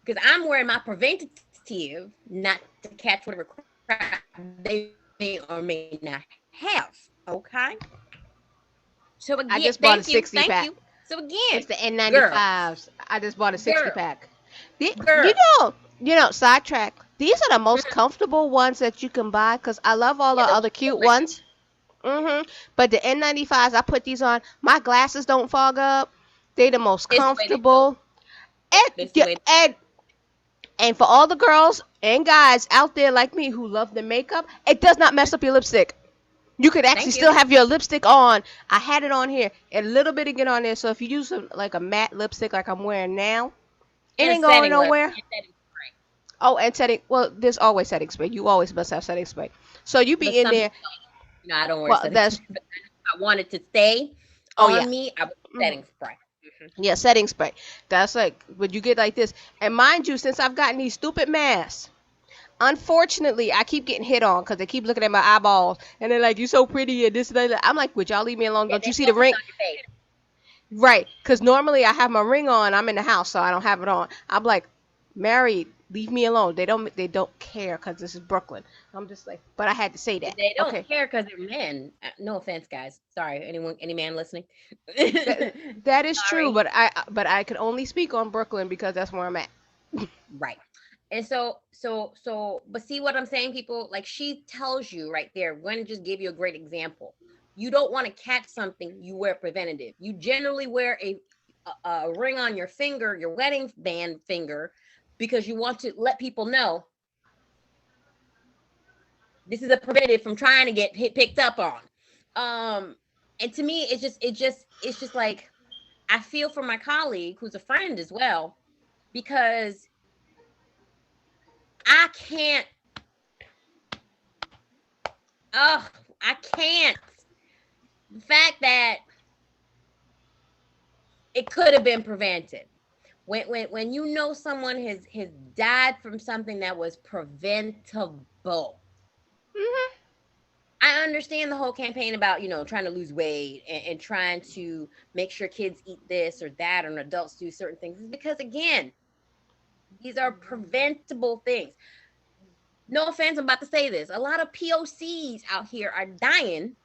because I'm wearing my preventative not to catch whatever crap they may or may not have. Okay. So I again, just bought a thank you, 60 pack. So It's again, the girl, N95s. I just bought a 60 girl, pack. girl. Sidetrack. These are the most comfortable ones that you can buy because I love all the Yeah, other cute ones. But the N95s, I put these on. My glasses don't fog up. They the most this the way they do. comfortable. And This the way. and for all the girls and guys out there like me who love the makeup, it does not mess up your lipstick. You could actually Thank still you. have your lipstick on. I had it on here. A little bit of get on there. So if you use like a matte lipstick like I'm wearing now, it And ain't going setting nowhere. and setting spray. Oh, and setting. Well, there's always setting spray. You always must have setting spray. So you But be in some there. people, I don't wear Well, setting that's. spray. But I want it to stay Oh yeah. on me. I put Mhm. setting spray. Yeah, setting spray. That's like, but you get like this. And mind you, since I've gotten these stupid masks, unfortunately, I keep getting hit on because they keep looking at my eyeballs and they're like, "You so pretty," and this and that. I'm like, "Would y'all leave me alone? Yeah, Don't you they see the focus ring?" on your face. Right? Because normally I have my ring on. I'm in the house, so I don't have it on. I'm like, married. Leave me alone. They don't care because this is Brooklyn. I'm just like, but I had to say that. They don't Okay. care because they're men. No offense, guys. Sorry, any man listening. That that is true, Sorry. but I could only speak on Brooklyn because that's where I'm at. Right. And but see what I'm saying, people? Like she tells you right there, we're gonna just give you a great example. You don't want to catch something, you wear preventative. You generally wear a ring on your finger, your wedding band finger, because you want to let people know this is a preventative from trying to get picked up on. And to me, it's just like I feel for my colleague who's a friend as well, because I can't. Oh, I can't. The fact that it could have been prevented. When you know someone has died from something that was preventable. Hmm. I understand the whole campaign about, trying to lose weight and trying to make sure kids eat this or that and adults do certain things. It's because again, these are preventable things. No offense, I'm about to say this. A lot of POCs out here are dying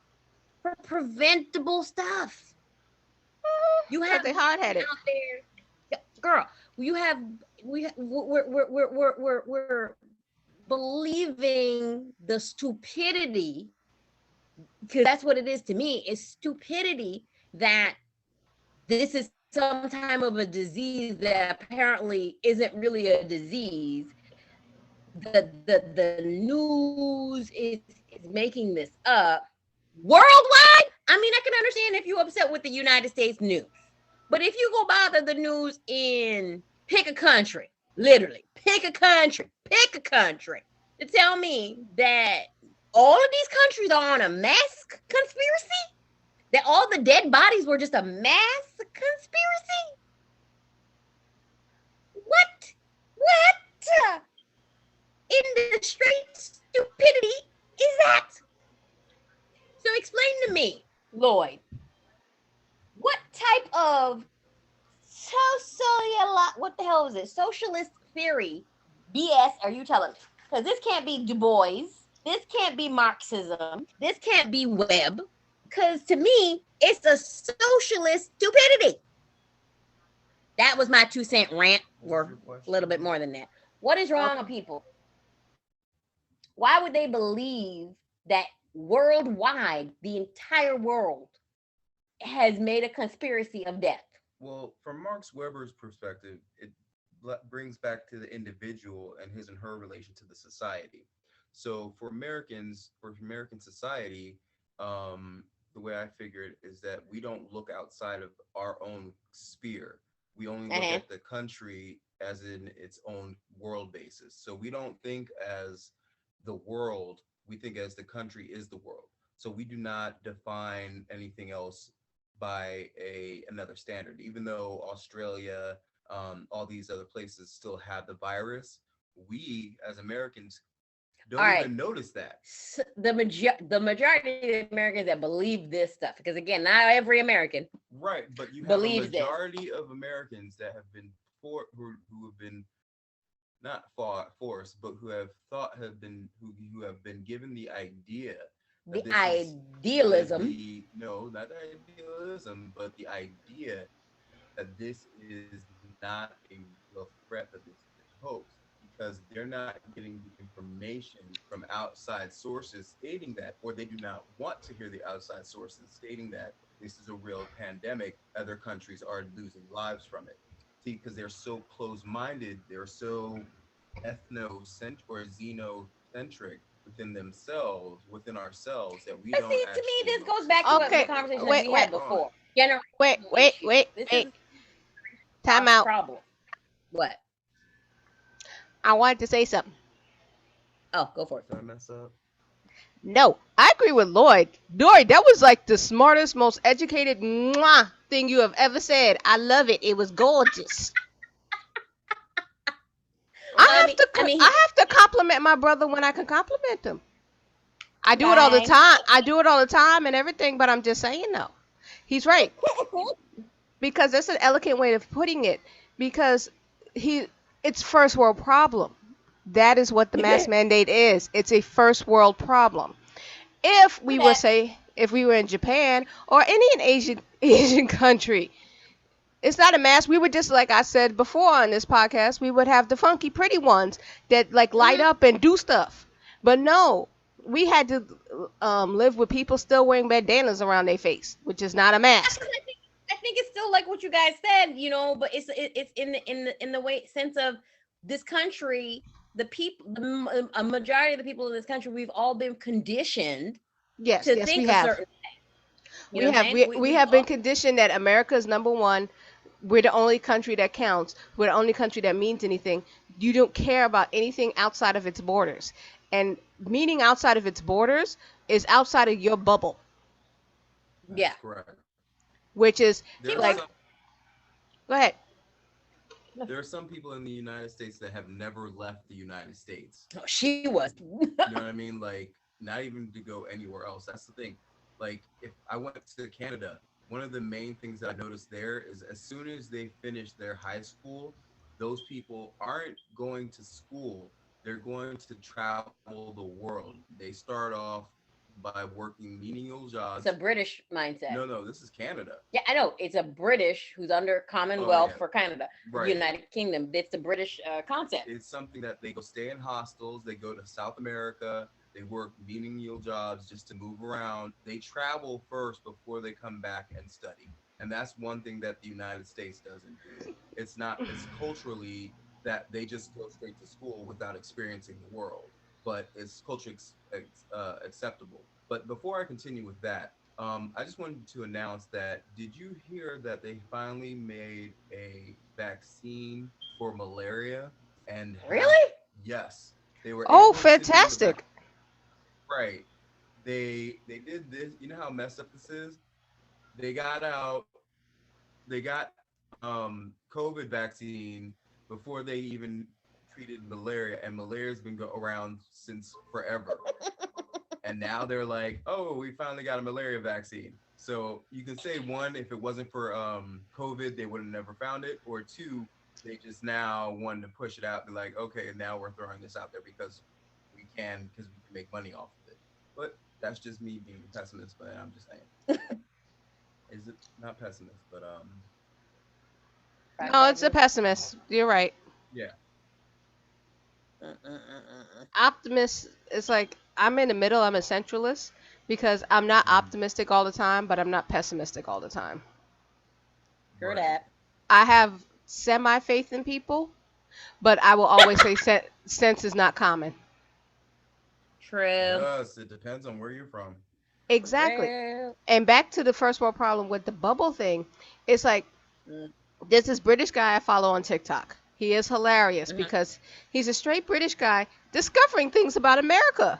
for preventable stuff. You Because have they hard women headed. out there, girl. You have we're believing the stupidity, because that's what it is to me. It's stupidity that this is some time of a disease that apparently isn't really a disease. The news is making this up worldwide. I mean, I can understand if you're upset with the United States news, but if you go bother the news in pick a country, literally pick a country to tell me that all of these countries are on a mass conspiracy, that all the dead bodies were just a mass conspiracy. What in the straight stupidity is that? So explain to me, Lloyd, what type of what the hell is it? Socialist theory BS are you telling me? Because this can't be Du Bois. This can't be Marxism. This can't be Webb. Because to me, it's a socialist stupidity. That was my 2 cent rant, or a little bit more than that. What is wrong with people? Why would they believe that worldwide, the entire world has made a conspiracy of death? Well, from Marx Weber's perspective, it brings back to the individual and his and her relation to the society. So for Americans, for American society, the way I figure it is that we don't look outside of our own sphere. We only look Uh-huh. at the country as in its own world basis. So we don't think as the world, we think as the country is the world. So we do not define anything else by another standard. Even though Australia, all these other places still have the virus, we as Americans All don't right. even notice that. The majority of Americans that believe this stuff, because again, not every American. Right, but you have Believes a this. majority of Americans that have been who have been not forced, but who have who have been given the idea The that this is idealism. no, not the idealism, but the idea that this is not a real threat, that this is a hoax, because they're not getting the information from outside sources stating that, or they do not want to hear the outside sources stating that this is a real pandemic. Other countries are losing lives from it. See, because they're so close-minded, they're so ethnocentric or xenocentric within themselves, within ourselves, that we But don't see, to actually me, this look. goes back to Okay, the conversation wait, that we wait. had before. Generation Wait. This is Time our out. problem. What? I wanted to say something. Oh, go for it. Did I mess up? No, I agree with Lloyd. Lloyd, that was like the smartest, most educated thing you have ever said. I love it. It was gorgeous. I have to compliment my brother when I can compliment him. I do it all the time. I do it all the time and everything, but I'm just saying no. He's right. Because that's an elegant way of putting it. Because it's first world problem. That is what the mask mandate is. It's a first world problem. If we were in Japan or any Asian country, it's not a mask. We would just, like I said before on this podcast, we would have the funky pretty ones that like light up and do stuff. But no, we had to live with people still wearing bandanas around their face, which is not a mask. I think it's still like what you guys said, but it's in the way sense of this country, the people, a majority of the people in this country, we've all been conditioned Yes, to yes, think we a have. certain thing. We have been conditioned that America is number one. We're the only country that counts. We're the only country that means anything. You don't care about anything outside of its borders. And meaning outside of its borders is outside of your bubble. Yeah. That's correct. Which is There like, are go ahead. there are some people in the United States that have never left the United States. Oh, she was. You know what I mean? Like, not even to go anywhere else. That's the thing. Like, if I went to Canada, one of the main things that I noticed there is as soon as they finish their high school, those people aren't going to school. They're going to travel the world. They start off by working menial jobs. It's a British mindset. No, this is Canada. Yeah, I know. It's a British who's under Commonwealth yeah. for Canada, Right. United Kingdom. It's a British concept. It's something that they go stay in hostels. They go to South America. They work menial jobs just to move around. They travel first before they come back and study. And that's one thing that the United States doesn't do. It's culturally that they just go straight to school without experiencing the world. But it's culturally acceptable. But before I continue with that, I just wanted to announce that, did you hear that they finally made a vaccine for malaria? And Really? Yes. They were Oh, able to do the fantastic. Right. They did this. You know how messed up this is? They got COVID vaccine before they even treated malaria, and malaria's been around since forever. And now they're like, oh, we finally got a malaria vaccine. So you can say, one, if it wasn't for COVID, they would have never found it, or two, they just now wanted to push it out. They're like, okay, now we're throwing this out there because we can make money off of it. But that's just me being a pessimist, but I'm just saying. Is it not pessimist, but No, it's a pessimist. You're right. yeah. Optimist is like, I'm in the middle. I'm a centralist because I'm not optimistic all the time, but I'm not pessimistic all the time. Sure that. I have semi faith in people, but I will always say sense is not common. True. Yes, it depends on where you're from. Exactly. True. And back to the first world problem with the bubble thing, it's like there's this British guy I follow on TikTok. He is hilarious because he's a straight British guy discovering things about America.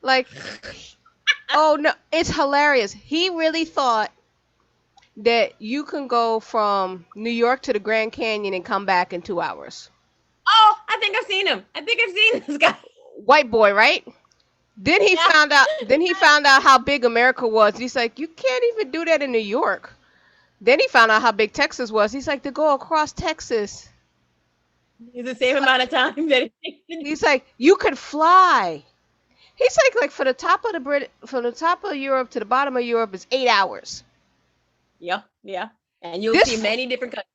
Like Oh no, it's hilarious. He really thought that you can go from New York to the Grand Canyon and come back in 2 hours. Oh, I think I've seen him. I think I've seen this guy. White boy, right? Then he Yeah. found out. Then he found out how big America was. He's like, you can't even do that in New York. Then he found out how big Texas was. He's like, to go across Texas. It's the same amount of time that it takes. He's like, you could fly. He's like for the top of the from the top of Europe to the bottom of Europe is 8 hours. Yeah, yeah. And you'll This see f- many different countries.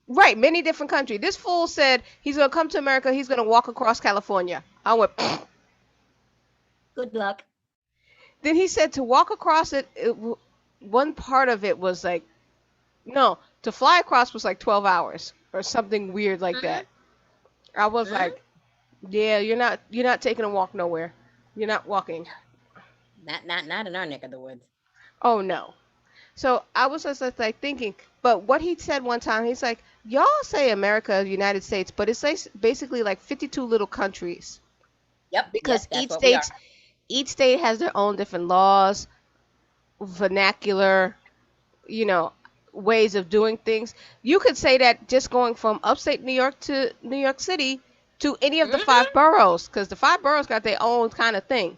Right, many different countries. This fool said he's gonna come to America. He's gonna walk across California. I went. Good luck. Then he said to walk across one part of it was like, no, to fly across was like 12 hours or something weird like that. I was like, yeah, you're not taking a walk nowhere. You're not walking. Not in our neck of the woods. Oh no. So I was just like thinking, but what he said one time, he's like, y'all say America, United States, but it's like basically like 52 little countries Yep. because yes, that's what we are. each state has their own different laws, vernacular, you know, ways of doing things. You could say that just going from upstate New York to New York City to any of the five boroughs, because the five boroughs got their own kind of thing.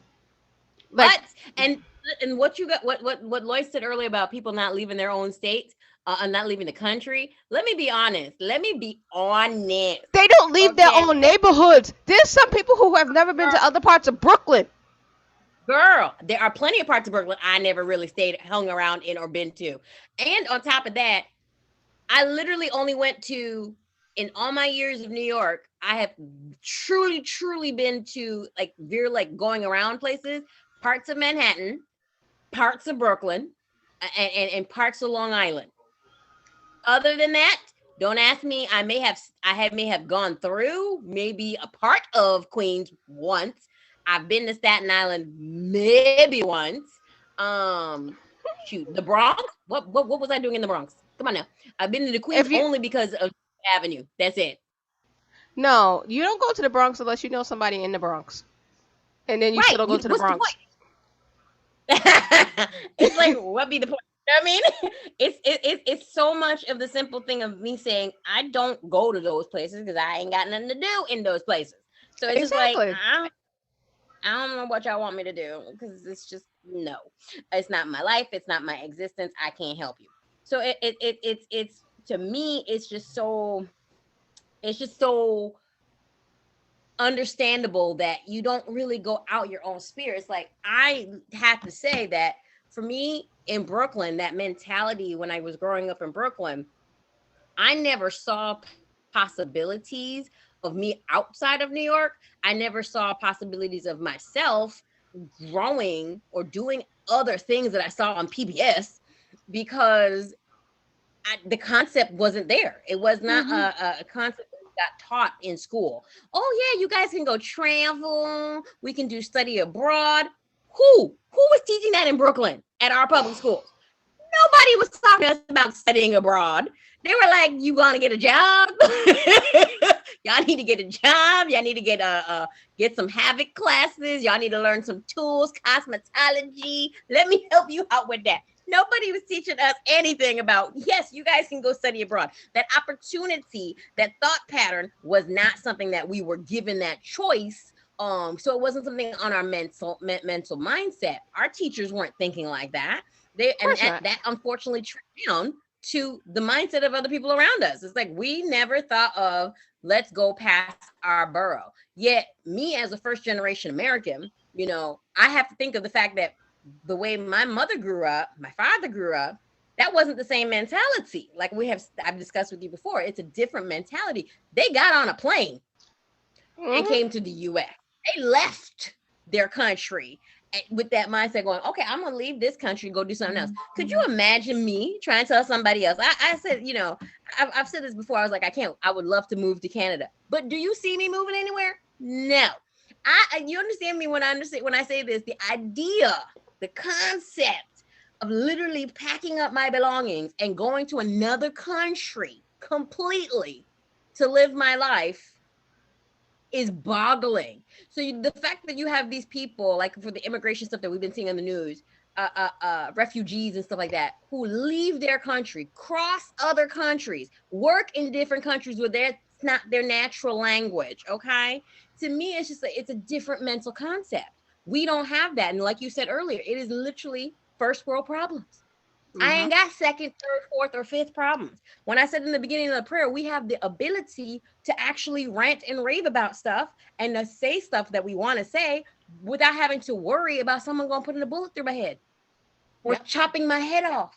Like, But and what you got, what Lois said earlier about people not leaving their own states, and not leaving the country. Let me be honest. they don't leave their Okay. own neighborhoods. There's some people who have never been to other parts of Brooklyn. Girl, there are plenty of parts of Brooklyn I never really hung around in or been to. And on top of that, I literally only went to, in all my years of New York, I have truly been to like going around places, parts of Manhattan, parts of Brooklyn, and parts of Long Island. Other than that, don't ask me. I may have gone through maybe a part of Queens once. I've been to Staten Island maybe once. The Bronx. What was I doing in the Bronx? Come on now. I've been to the Queens only because of Avenue. That's it. No, you don't go to the Bronx unless you know somebody in the Bronx, and then you still don't go to the Bronx. It's like, what be the point? I mean, it's so much of the simple thing of me saying I don't go to those places because I ain't got nothing to do in those places. So it's just like I don't know what y'all want me to do because it's just no. It's not my life. It's not my existence. I can't help you. So it's to me it's just so understandable that you don't really go out your own sphere. It's like I have to say that for me in Brooklyn, that mentality when I was growing up in Brooklyn, I never saw possibilities of me outside of New York. I never saw possibilities of myself growing or doing other things that I saw on PBS because the concept wasn't there. It was not a concept got taught in school. Oh yeah, you guys can go travel. We can do study abroad. Who was teaching that in Brooklyn at our public schools? Nobody was talking to us about studying abroad. They were like, "You gonna get a job? Y'all need to get a job. Y'all need to get some Havoc classes. Y'all need to learn some tools, cosmetology. Let me help you out with that." Nobody was teaching us anything about, yes, you guys can go study abroad. That opportunity, that thought pattern was not something that we were given that choice. So it wasn't something on our mental mindset. Our teachers weren't thinking like that. That unfortunately tricked down to the mindset of other people around us. It's like we never thought of let's go past our borough. Yet me as a first generation American, I have to think of the fact that the way my mother grew up, my father grew up, that wasn't the same mentality. Like I've discussed with you before, it's a different mentality. They got on a plane and came to the US. They left their country with that mindset going, okay, I'm going to leave this country, go do something else. Could you imagine me trying to tell somebody else? I said, I've said this before. I was like, I would love to move to Canada, but do you see me moving anywhere? No. You understand me when I say this, the idea, the concept of literally packing up my belongings and going to another country completely to live my life. is boggling. So the fact that you have these people, like for the immigration stuff that we've been seeing on the news, refugees and stuff like that, who leave their country, cross other countries, work in different countries where that's not their natural language. Okay, to me, it's just it's a different mental concept. We don't have that, and like you said earlier, it is literally first world problems. I ain't got second, third, fourth, or fifth problems. When I said in the beginning of the prayer, we have the ability to actually rant and rave about stuff and to say stuff that we want to say without having to worry about someone going putting a bullet through my head or chopping my head off.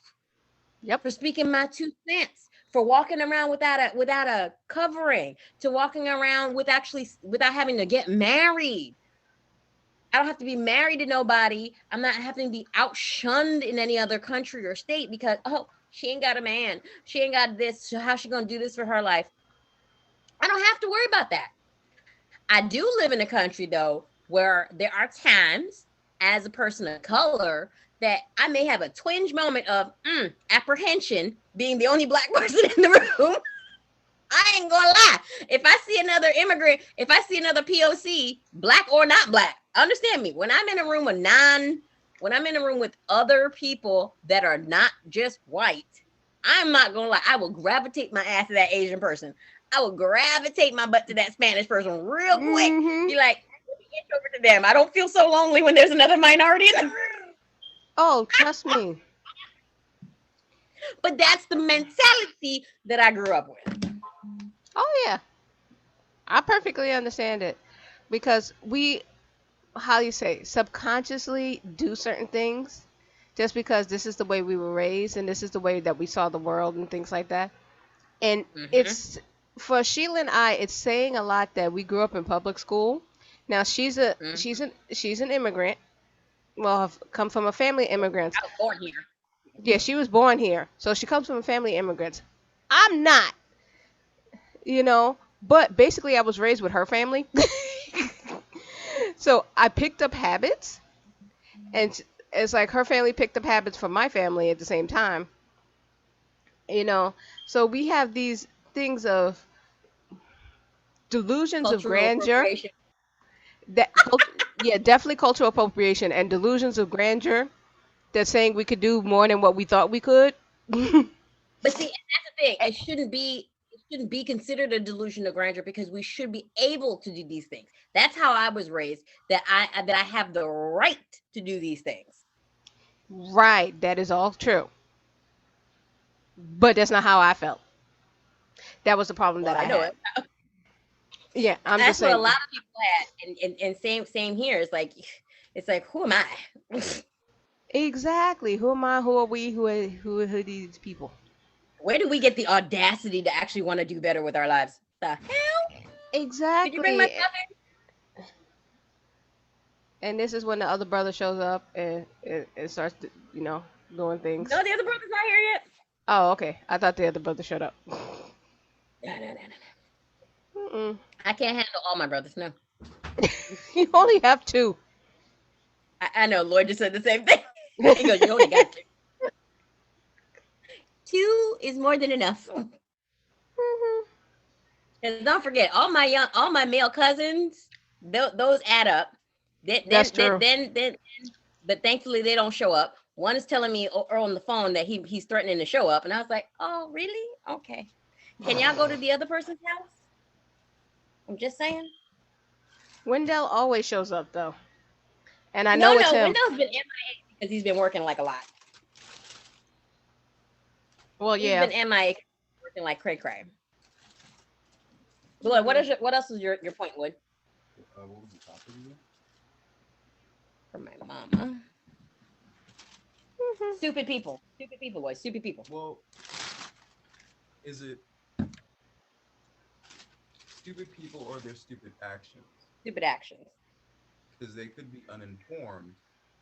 For speaking my 2 cents, for walking around without a covering, to walking around without having to get married. I don't have to be married to nobody. I'm not having to be outshunned in any other country or state because, oh, she ain't got a man. She ain't got this. So how's she going to do this for her life? I don't have to worry about that. I do live in a country, though, where there are times as a person of color that I may have a twinge moment of apprehension being the only Black person in the room. I ain't gonna lie. If I see another immigrant, if I see another POC, Black or not Black, understand me. When I'm in a room with other people that are not just white, I'm not gonna lie. I will gravitate my ass to that Asian person. I will gravitate my butt to that Spanish person real quick. Be like, let me get over to them. I don't feel so lonely when there's another minority in the room. Oh, trust me. But that's the mentality that I grew up with. Oh yeah, I perfectly understand it because we, how you say, subconsciously do certain things just because this is the way we were raised and this is the way that we saw the world and things like that. And it's for Sheila and I, it's saying a lot that we grew up in public school. Now she's an immigrant. Well, have come from a family of immigrants. I was born here. Yeah, she was born here, so she comes from a family of immigrants. I'm not, but basically I was raised with her family. So I picked up habits, and it's like her family picked up habits from my family at the same time. So we have these things of delusions of Cultural grandeur. appropriation. Yeah, definitely cultural appropriation and delusions of grandeur. That's saying we could do more than what we thought we could. But see, and that's the thing. It shouldn't be considered a delusion of grandeur because we should be able to do these things. That's how I was raised. That I have the right to do these things. Right, that is all true. But that's not how I felt. That was the problem that I know had. it. Yeah, I'm That's just saying. what a lot of people had, and same here. It's like who am I? Exactly. Who am I? Who are we? Who are these people? Where do we get the audacity to actually want to do better with our lives? The hell? Exactly. Did you bring my stuff in? And this is when the other brother shows up and it starts, doing things. No, the other brother's not here yet. Oh, okay. I thought the other brother showed up. No. I can't handle all my brothers. No. You only have 2. I know. Lloyd just said the same thing. He goes, "You only got 2. 2 is more than enough." And don't forget, all my male cousins, those add up. That's true. But thankfully they don't show up. One is telling me on the phone that he's threatening to show up, and I was like, "Oh, really? Okay. Can y'all go to the other person's house?" I'm just saying. Wendell always shows up though, and I know it's him. Wendell's been MIA because he's been working like a lot. Well, yeah. He's been MIA working like cray. Lloyd, what else is your point, Wood? What was the topic again? For my mama. Stupid people, boys. Stupid people. Well, is it stupid people or their stupid actions? Stupid actions. Because they could be uninformed,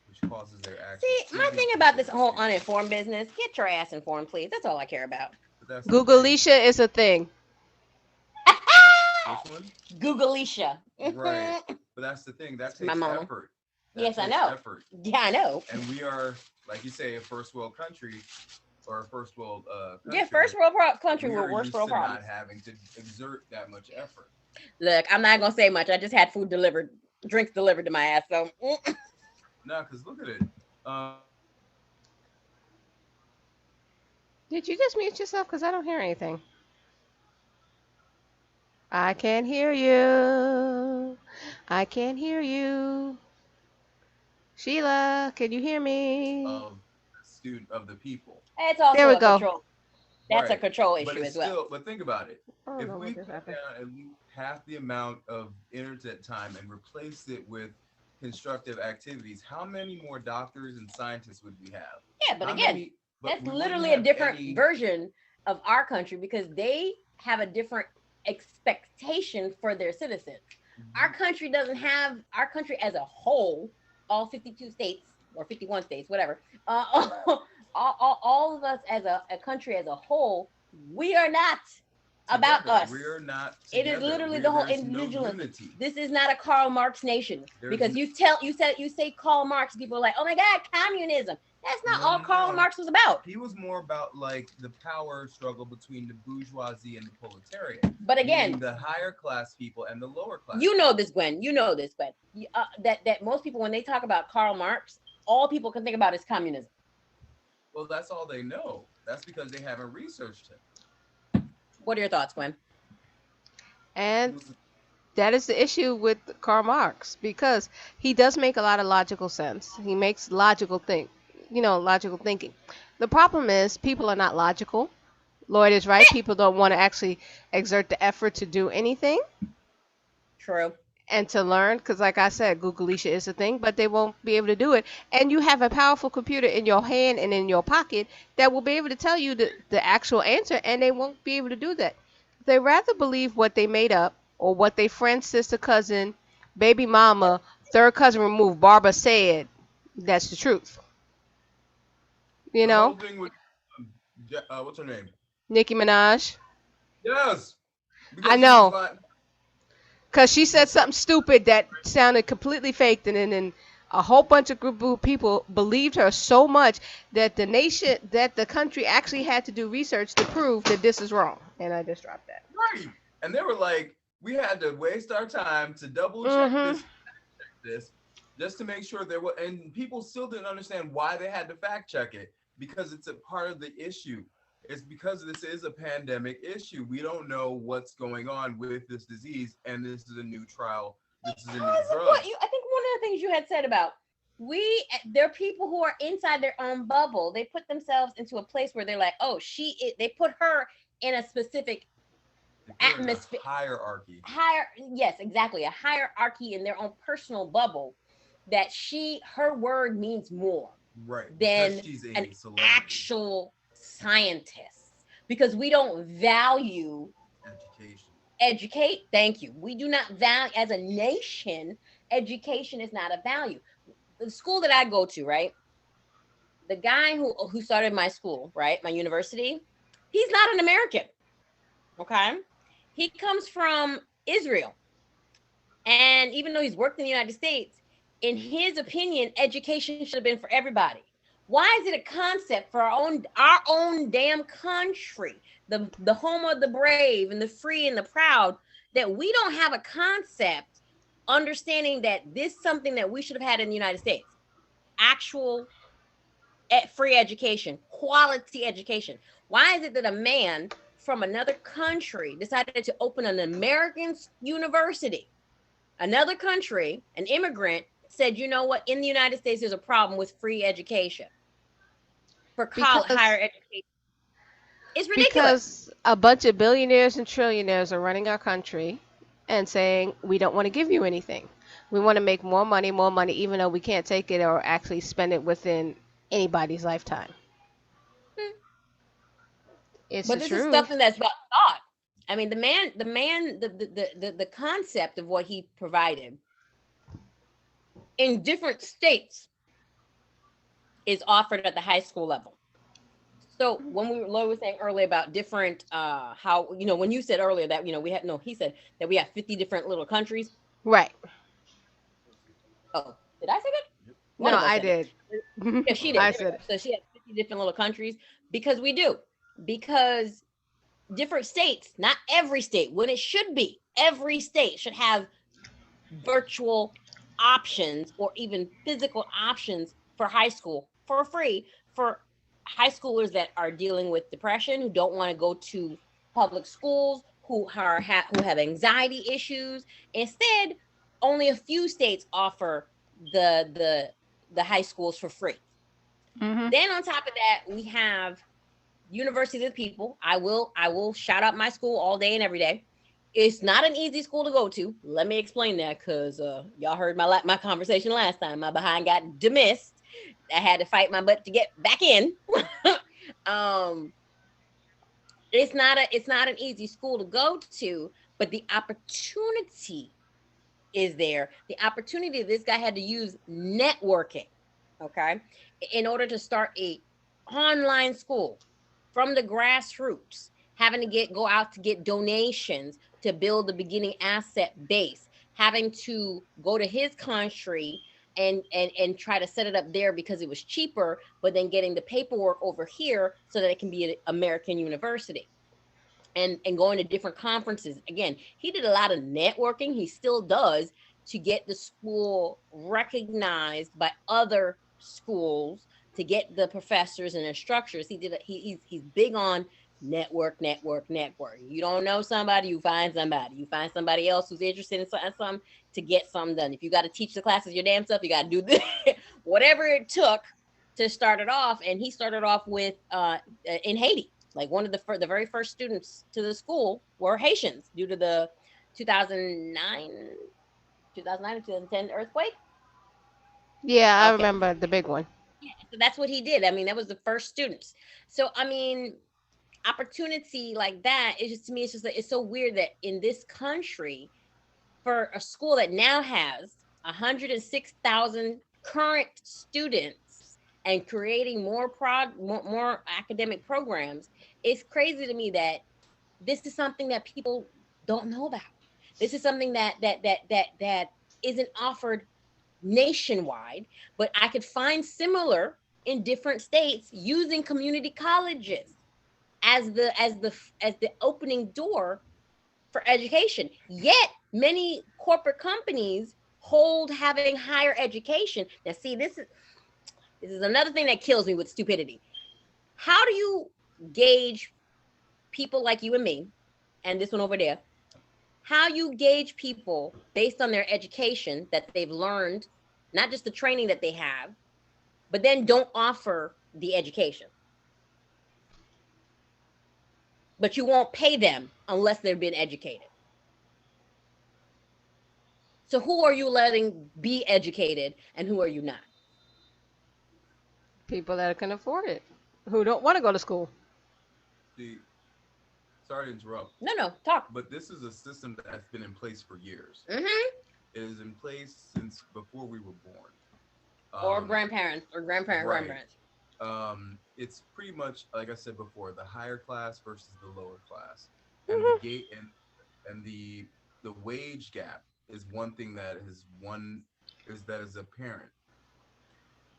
which causes their actions. See, my thing about this whole uninformed business, get your ass informed, please. That's all I care about. Googleisha is a thing. Which one? Googleisha. Right. But that's the thing. That takes my mama. effort. Yes, I know. Effort. Yeah, I know. And we are, like you say, a first world country or a first world country. Yeah, first world country with we're worst used world to problems. not having to exert that much effort. Look, I'm not gonna say much. I just had drinks delivered to my ass. So No, because look at it. Did you just mute yourself? Because I don't hear anything. I can't hear you. I can't hear you. Sheila, can you hear me? Of student of the people. it's There also we a go. control. That's a Right. control But issue it's as well. still, but think about it. I don't If know we what just cut happened. down at least half the amount of internet time and replace it with constructive activities, how many more doctors and scientists would we have? Yeah, but How again, many? But that's we wouldn't literally a have different any. version of our country because they have a different expectation for their citizens. Our country doesn't have our country as a whole, all 52 states or 51 states, whatever. All of us as a country as a whole, we are not about Together. us. We're not It is together. literally the whole There's no individualism. unity. This is not a Karl Marx nation There's because n- you say Karl Marx, people are like, oh my God, communism. That's not No, all no, Karl no. Marx was about. He was more about like the power struggle between the bourgeoisie and the proletariat. But again, Meaning the higher class people and the lower class. you know this, Gwen. You know this, Gwen. That most people, when they talk about Karl Marx, all people can think about is communism. Well, that's all they know. That's because they haven't researched him. What are your thoughts, Gwen? And that is the issue with Karl Marx because he does make a lot of logical sense. He makes logical thinking. The problem is people are not logical. Lloyd is right. People don't want to actually exert the effort to do anything True. and to learn because, like I said, Googleisha is a thing, but they won't be able to do it. And you have a powerful computer in your hand and in your pocket that will be able to tell you the actual answer, and they won't be able to do that. They rather believe what they made up or what their friend, sister, cousin, baby mama, third cousin removed, Barbara said. That's the truth. You The whole know, thing with what's her name? Nicki Minaj. Yes. I know. Because she said something stupid that sounded completely faked, and then a whole bunch of group of people believed her so much that the country actually had to do research to prove that this is wrong. And I just dropped that. Right. And they were like, we had to waste our time to double check this, just to make sure and people still didn't understand why they had to fact check it because it's a part of the issue. It's because this is a pandemic issue. We don't know what's going on with this disease, and this is a new trial. This is a new drug. I think one of the things you had said about there are people who are inside their own bubble. They put themselves into a place where they're like, oh, they put her in a specific atmosphere, hierarchy. Yes, exactly, a hierarchy in their own personal bubble. That her word means more, right, than she's an actual scientist, because we don't value education. Thank you. We do not value, as a nation, education is not a value. The school that I go to, right? The guy who started my school, right? My university, he's not an American. Okay. He comes from Israel. And even though he's worked in the United States, in his opinion, education should have been for everybody. Why is it a concept for our own damn country, the home of the brave and the free and the proud, that we don't have a concept understanding that this is something that we should have had in the United States? Actual free education, quality education. Why is it that a man from another country decided to open an American university? Another country, an immigrant, said, you know what, in the United States, there's a problem with free education for higher education. It's ridiculous. Because a bunch of billionaires and trillionaires are running our country and saying, we don't want to give you anything. We want to make more money, even though we can't take it or actually spend it within anybody's lifetime. It's but the this truth. Is something that's about thought. I mean, the concept of what he provided in different states is offered at the high school level. So when Lloyd was saying earlier about different, how, when you said earlier that, he said that we have 50 different little countries. Right. Oh, did I say that? No, I did. Yeah, she did. I said it. So she had 50 different little countries because we do. Because different states, not every state, when it should be, every state should have virtual options or even physical options for high school for free for high schoolers that are dealing with depression, who don't want to go to public schools, who have anxiety issues. Instead, only a few states offer the high schools for free. Mhm. Then on top of that, we have University of the People. I will shout out my school all day and every day. It's not an easy school to go to. Let me explain that, because y'all heard my conversation last time. My behind got dismissed. I had to fight my butt to get back in. um, it's not an easy school to go to, but the opportunity is there. The opportunity, this guy had to use networking, okay, in order to start a online school from the grassroots, having to go out to get donations to build the beginning asset base, having to go to his country and try to set it up there because it was cheaper, but then getting the paperwork over here so that it can be an American university, and going to different conferences. Again, he did a lot of networking. He still does, to get the school recognized by other schools, to get the professors and instructors. He's big on network. You don't know somebody, you find somebody. You find somebody else who's interested in something to get something done. If you got to teach the classes your damn stuff, you got to do this. Whatever it took to start it off. And he started off with in Haiti. Like, one of the very first students to the school were Haitians, due to the 2009 2009 and 2010 earthquake. Yeah, I Okay, remember the big one. so that's what he did. I mean, that was the first students. So I mean, opportunity like that, it's just, to me, it's just like, it's so weird that in this country, for a school that now has 106,000 current students and creating more academic programs, it's crazy to me that this is something that people don't know about. This is something that isn't offered nationwide, but I could find similar in different states, using community colleges as the opening door for education. Yet many corporate companies hold having higher education. Now, see, this is another thing that kills me with stupidity. How do you gauge people like you and me, and this one over there? How you gauge people based on their education that they've learned, not just the training that they have, but then don't offer the education, but you won't pay them unless they've been educated. So who are you letting be educated, and who are you not? People that can afford it, who don't want to go to school. See, sorry to interrupt, No, no, talk. but this is a system that's been in place for years. Mm-hmm. It is in place since before we were born. Or Um, grandparents, or right. grandparents. It's pretty much like I said before, the higher class versus the lower class, and the Mhm. gate and the wage gap is one thing that is one is that is apparent.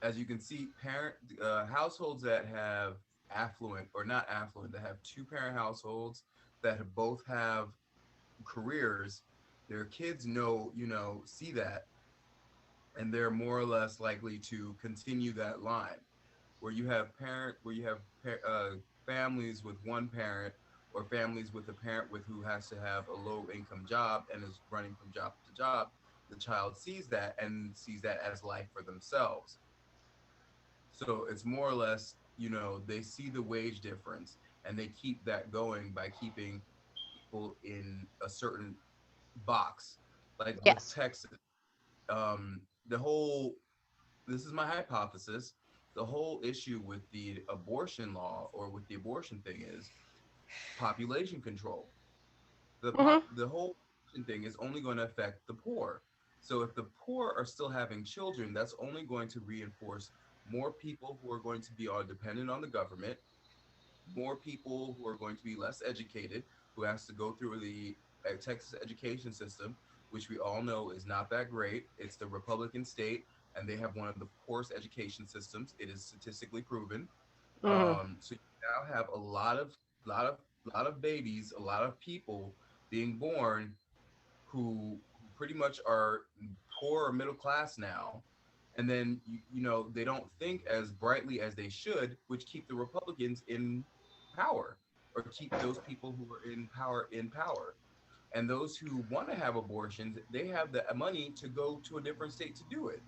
As you can see, parent households that have affluent or not affluent, that have two parent households that both have careers, their kids see that, and they're more or less likely to continue that line. Where you have families with one parent, or families with a parent with who has to have a low income job and is running from job to job, the child sees that and sees that as life for themselves. So it's more or less, they see the wage difference, and they keep that going by keeping people in a certain box. Like with Yes. Texas, the whole this is my hypothesis. The whole issue with the abortion law, or with the abortion thing, is population control. Mhm. The whole thing is only going to affect the poor. So if the poor are still having children, that's only going to reinforce more people who are going to be all dependent on the government, more people who are going to be less educated, who has to go through the Texas education system, which we all know is not that great. It's the Republican state, and they have one of the poorest education systems. It is statistically proven. Mhm. So you now have a lot of babies, a lot of people being born who pretty much are poor or middle class now, and then they don't think as brightly as they should, which keep the Republicans in power, or keep those people who are in power. And those who want to have abortions, they have the money to go to a different state to do it.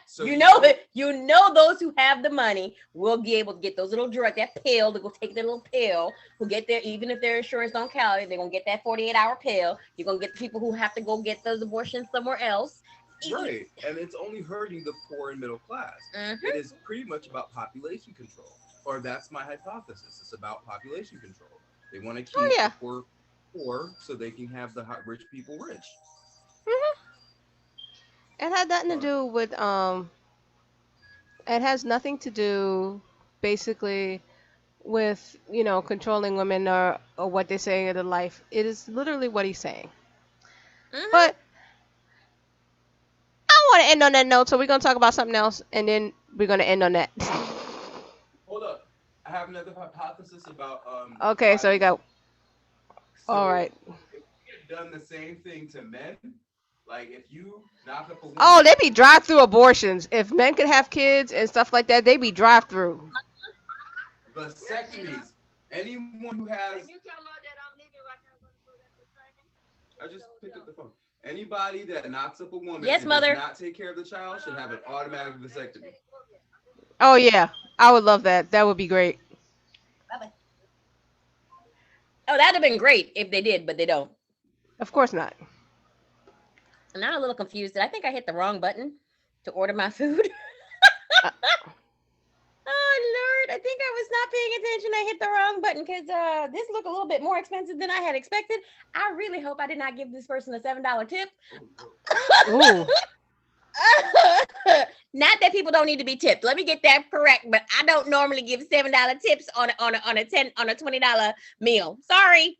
So those who have the money will be able to get those little drugs, that pill, to go take their little pill, who get there, even if their insurance don't count it, they're gonna get that 48-hour pill. You're gonna get the people who have to go get those abortions somewhere else. Right. And it's only hurting the poor and middle class. Mm-hmm. It is pretty much about population control. Or that's my hypothesis. It's about population control. They want to keep the poor so they can have the rich people rich. Mm-hmm. It had nothing to do with it has nothing to do basically with controlling women or what they say in their life. It is literally what he's saying. Mm-hmm. But I want to end on that note, so we're gonna talk about something else, and then we're gonna end on that. Hold up, I have another hypothesis about Okay, so you go. So All right. if we had done the same thing to men, like if you knock up a woman, Oh, they be drive-through abortions. If men could have kids and stuff like that, they be drive-through. vasectomies. Anyone who has, Can you tell her that I'm leaving right now? I'm going to go to the training? I just picked up the phone. Anybody that knocks up a woman Yes, and mother. does not take care of the child should have an automatic vasectomy. Oh yeah, I would love that. That would be great. Bye-bye. Oh, that'd have been great if they did, but they don't. Of course not. And I'm a little confused. Did I think I hit the wrong button to order my food? Oh, Lord. I think I was not paying attention. I hit the wrong button because this looked a little bit more expensive than I had expected. I really hope I did not give this person a $7 tip. Ooh. Not that people don't need to be tipped. Let me get that correct. But I don't normally give $7 tips on a $20 meal. Sorry.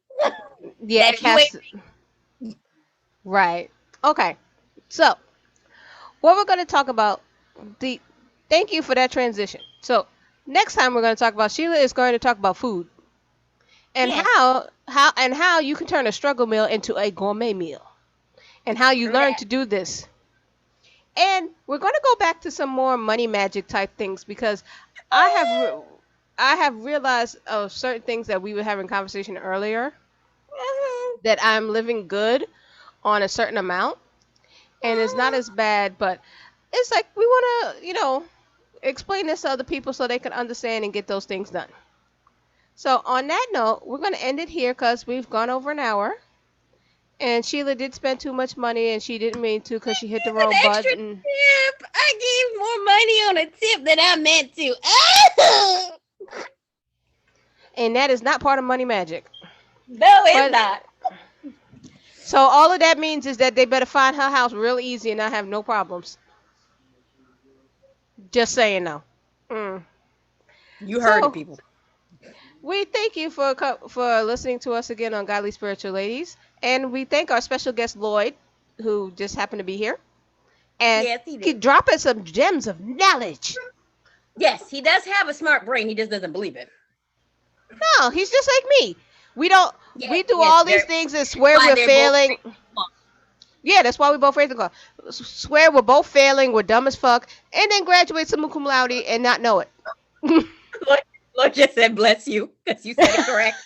Yeah, That it you has right. Okay. So, what we're going to talk about, thank you for that transition. So, next time we're going to talk about, Sheila is going to talk about food. And Yes. how you can turn a struggle meal into a gourmet meal. And how you learn to do this. And we're going to go back to some more money magic type things because I have realized certain things that we were having conversation earlier that I'm living good on a certain amount and it's not as bad, but it's like we want to, explain this to other people so they can understand and get those things done. So on that note, we're going to end it here because we've gone over an hour. And Sheila did spend too much money, and she didn't mean to because she hit the wrong Extra button. tip. I gave more money on a tip than I meant to. And that is not part of money magic. No, it's But- not. So all of that means is that they better find her house real easy and not have no problems. Just saying now. You heard So- it, people. We thank you for listening to us again on Godly Spiritual Ladies. And we thank our special guest, Lloyd, who just happened to be here. And Yes, he did. keep dropping some gems of knowledge. Yes, he does have a smart brain. He just doesn't believe it. No, he's just like me. We do Yes, all these they're- things and swear why we're they're failing. both- Yeah, that's why we both raised the car. Swear we're both failing, we're dumb as fuck, and then graduate summa cum laude and not know it. Lord just said bless you because you said it correct.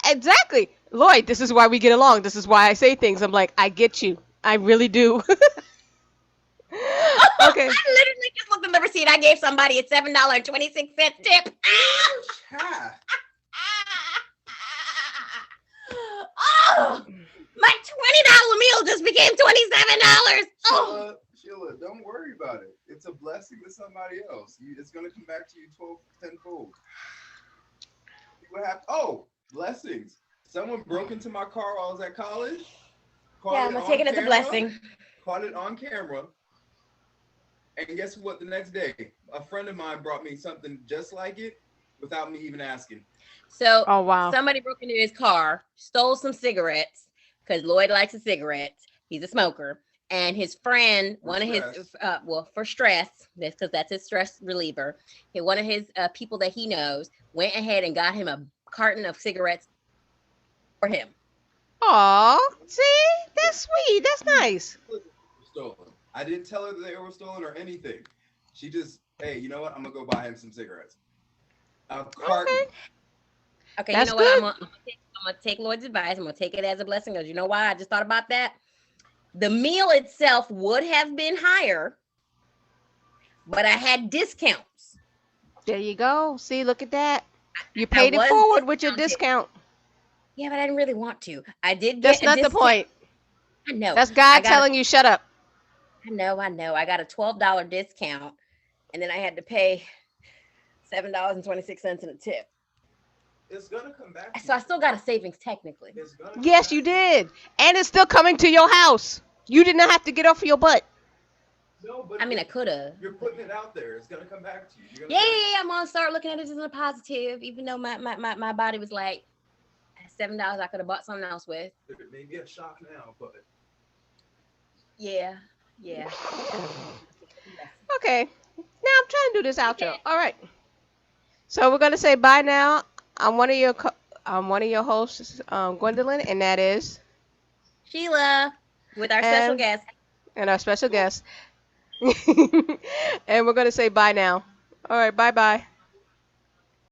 Exactly. Lloyd, this is why we get along. This is why I say things. I'm like, I get you. I really do. Okay. I literally just looked at the receipt. I gave somebody a $7.26 tip. Ha! Oh, my $20 meal just became $27. Oh. Sheila, don't worry about it. It's a blessing to somebody else. It's going to come back to you tenfold. See what happened? Oh, blessings. Someone broke into my car while I was at college. Yeah, I'm gonna take it as a blessing. Caught it on camera. And guess what? The next day, a friend of mine brought me something just like it without me even asking. So Oh, wow. somebody broke into his car, stole some cigarettes because Lloyd likes the cigarettes. He's a smoker. And his friend, for stress, that's because that's his stress reliever. One of his people that he knows went ahead and got him a carton of cigarettes for him. Aw, see? That's sweet. That's nice. Stolen. I didn't tell her that they were stolen or anything. She just, hey, you know what? I'm gonna go buy him some cigarettes. A carton. Okay. Okay, That's you know what? good. I'm gonna take Lloyd's advice. I'm gonna take it as a blessing because you know why? I just thought about that. The meal itself would have been higher, but I had discounts. There you go. See, look at that. You I paid it was forward with your discounted. discount. Yeah, but I didn't really want to. I did That's get a not the discount. point. I know. That's I God got telling you shut up. I know. I got a $12 discount, and then I had to pay $7.26 in a tip. It's gonna come back. To So I you. still got a savings technically. It's gonna come Yes, back you to did. And it's still coming to your house. You did not have to get off your butt. No, but I mean, I could have. you're putting it out there. It's gonna come back to you. You're Yeah, gonna yeah, yeah, I'm gonna start looking at it as a positive, even though my body was like $7 I could have bought something else with. It may be a shock now, but Yeah. Okay. Now I'm trying to do this outro. All right. So we're gonna say bye now. I'm one of your hosts, Gwendolyn, and that is Sheila with our special And- guest. and our special guest. And we're gonna say bye now. All right. Bye bye.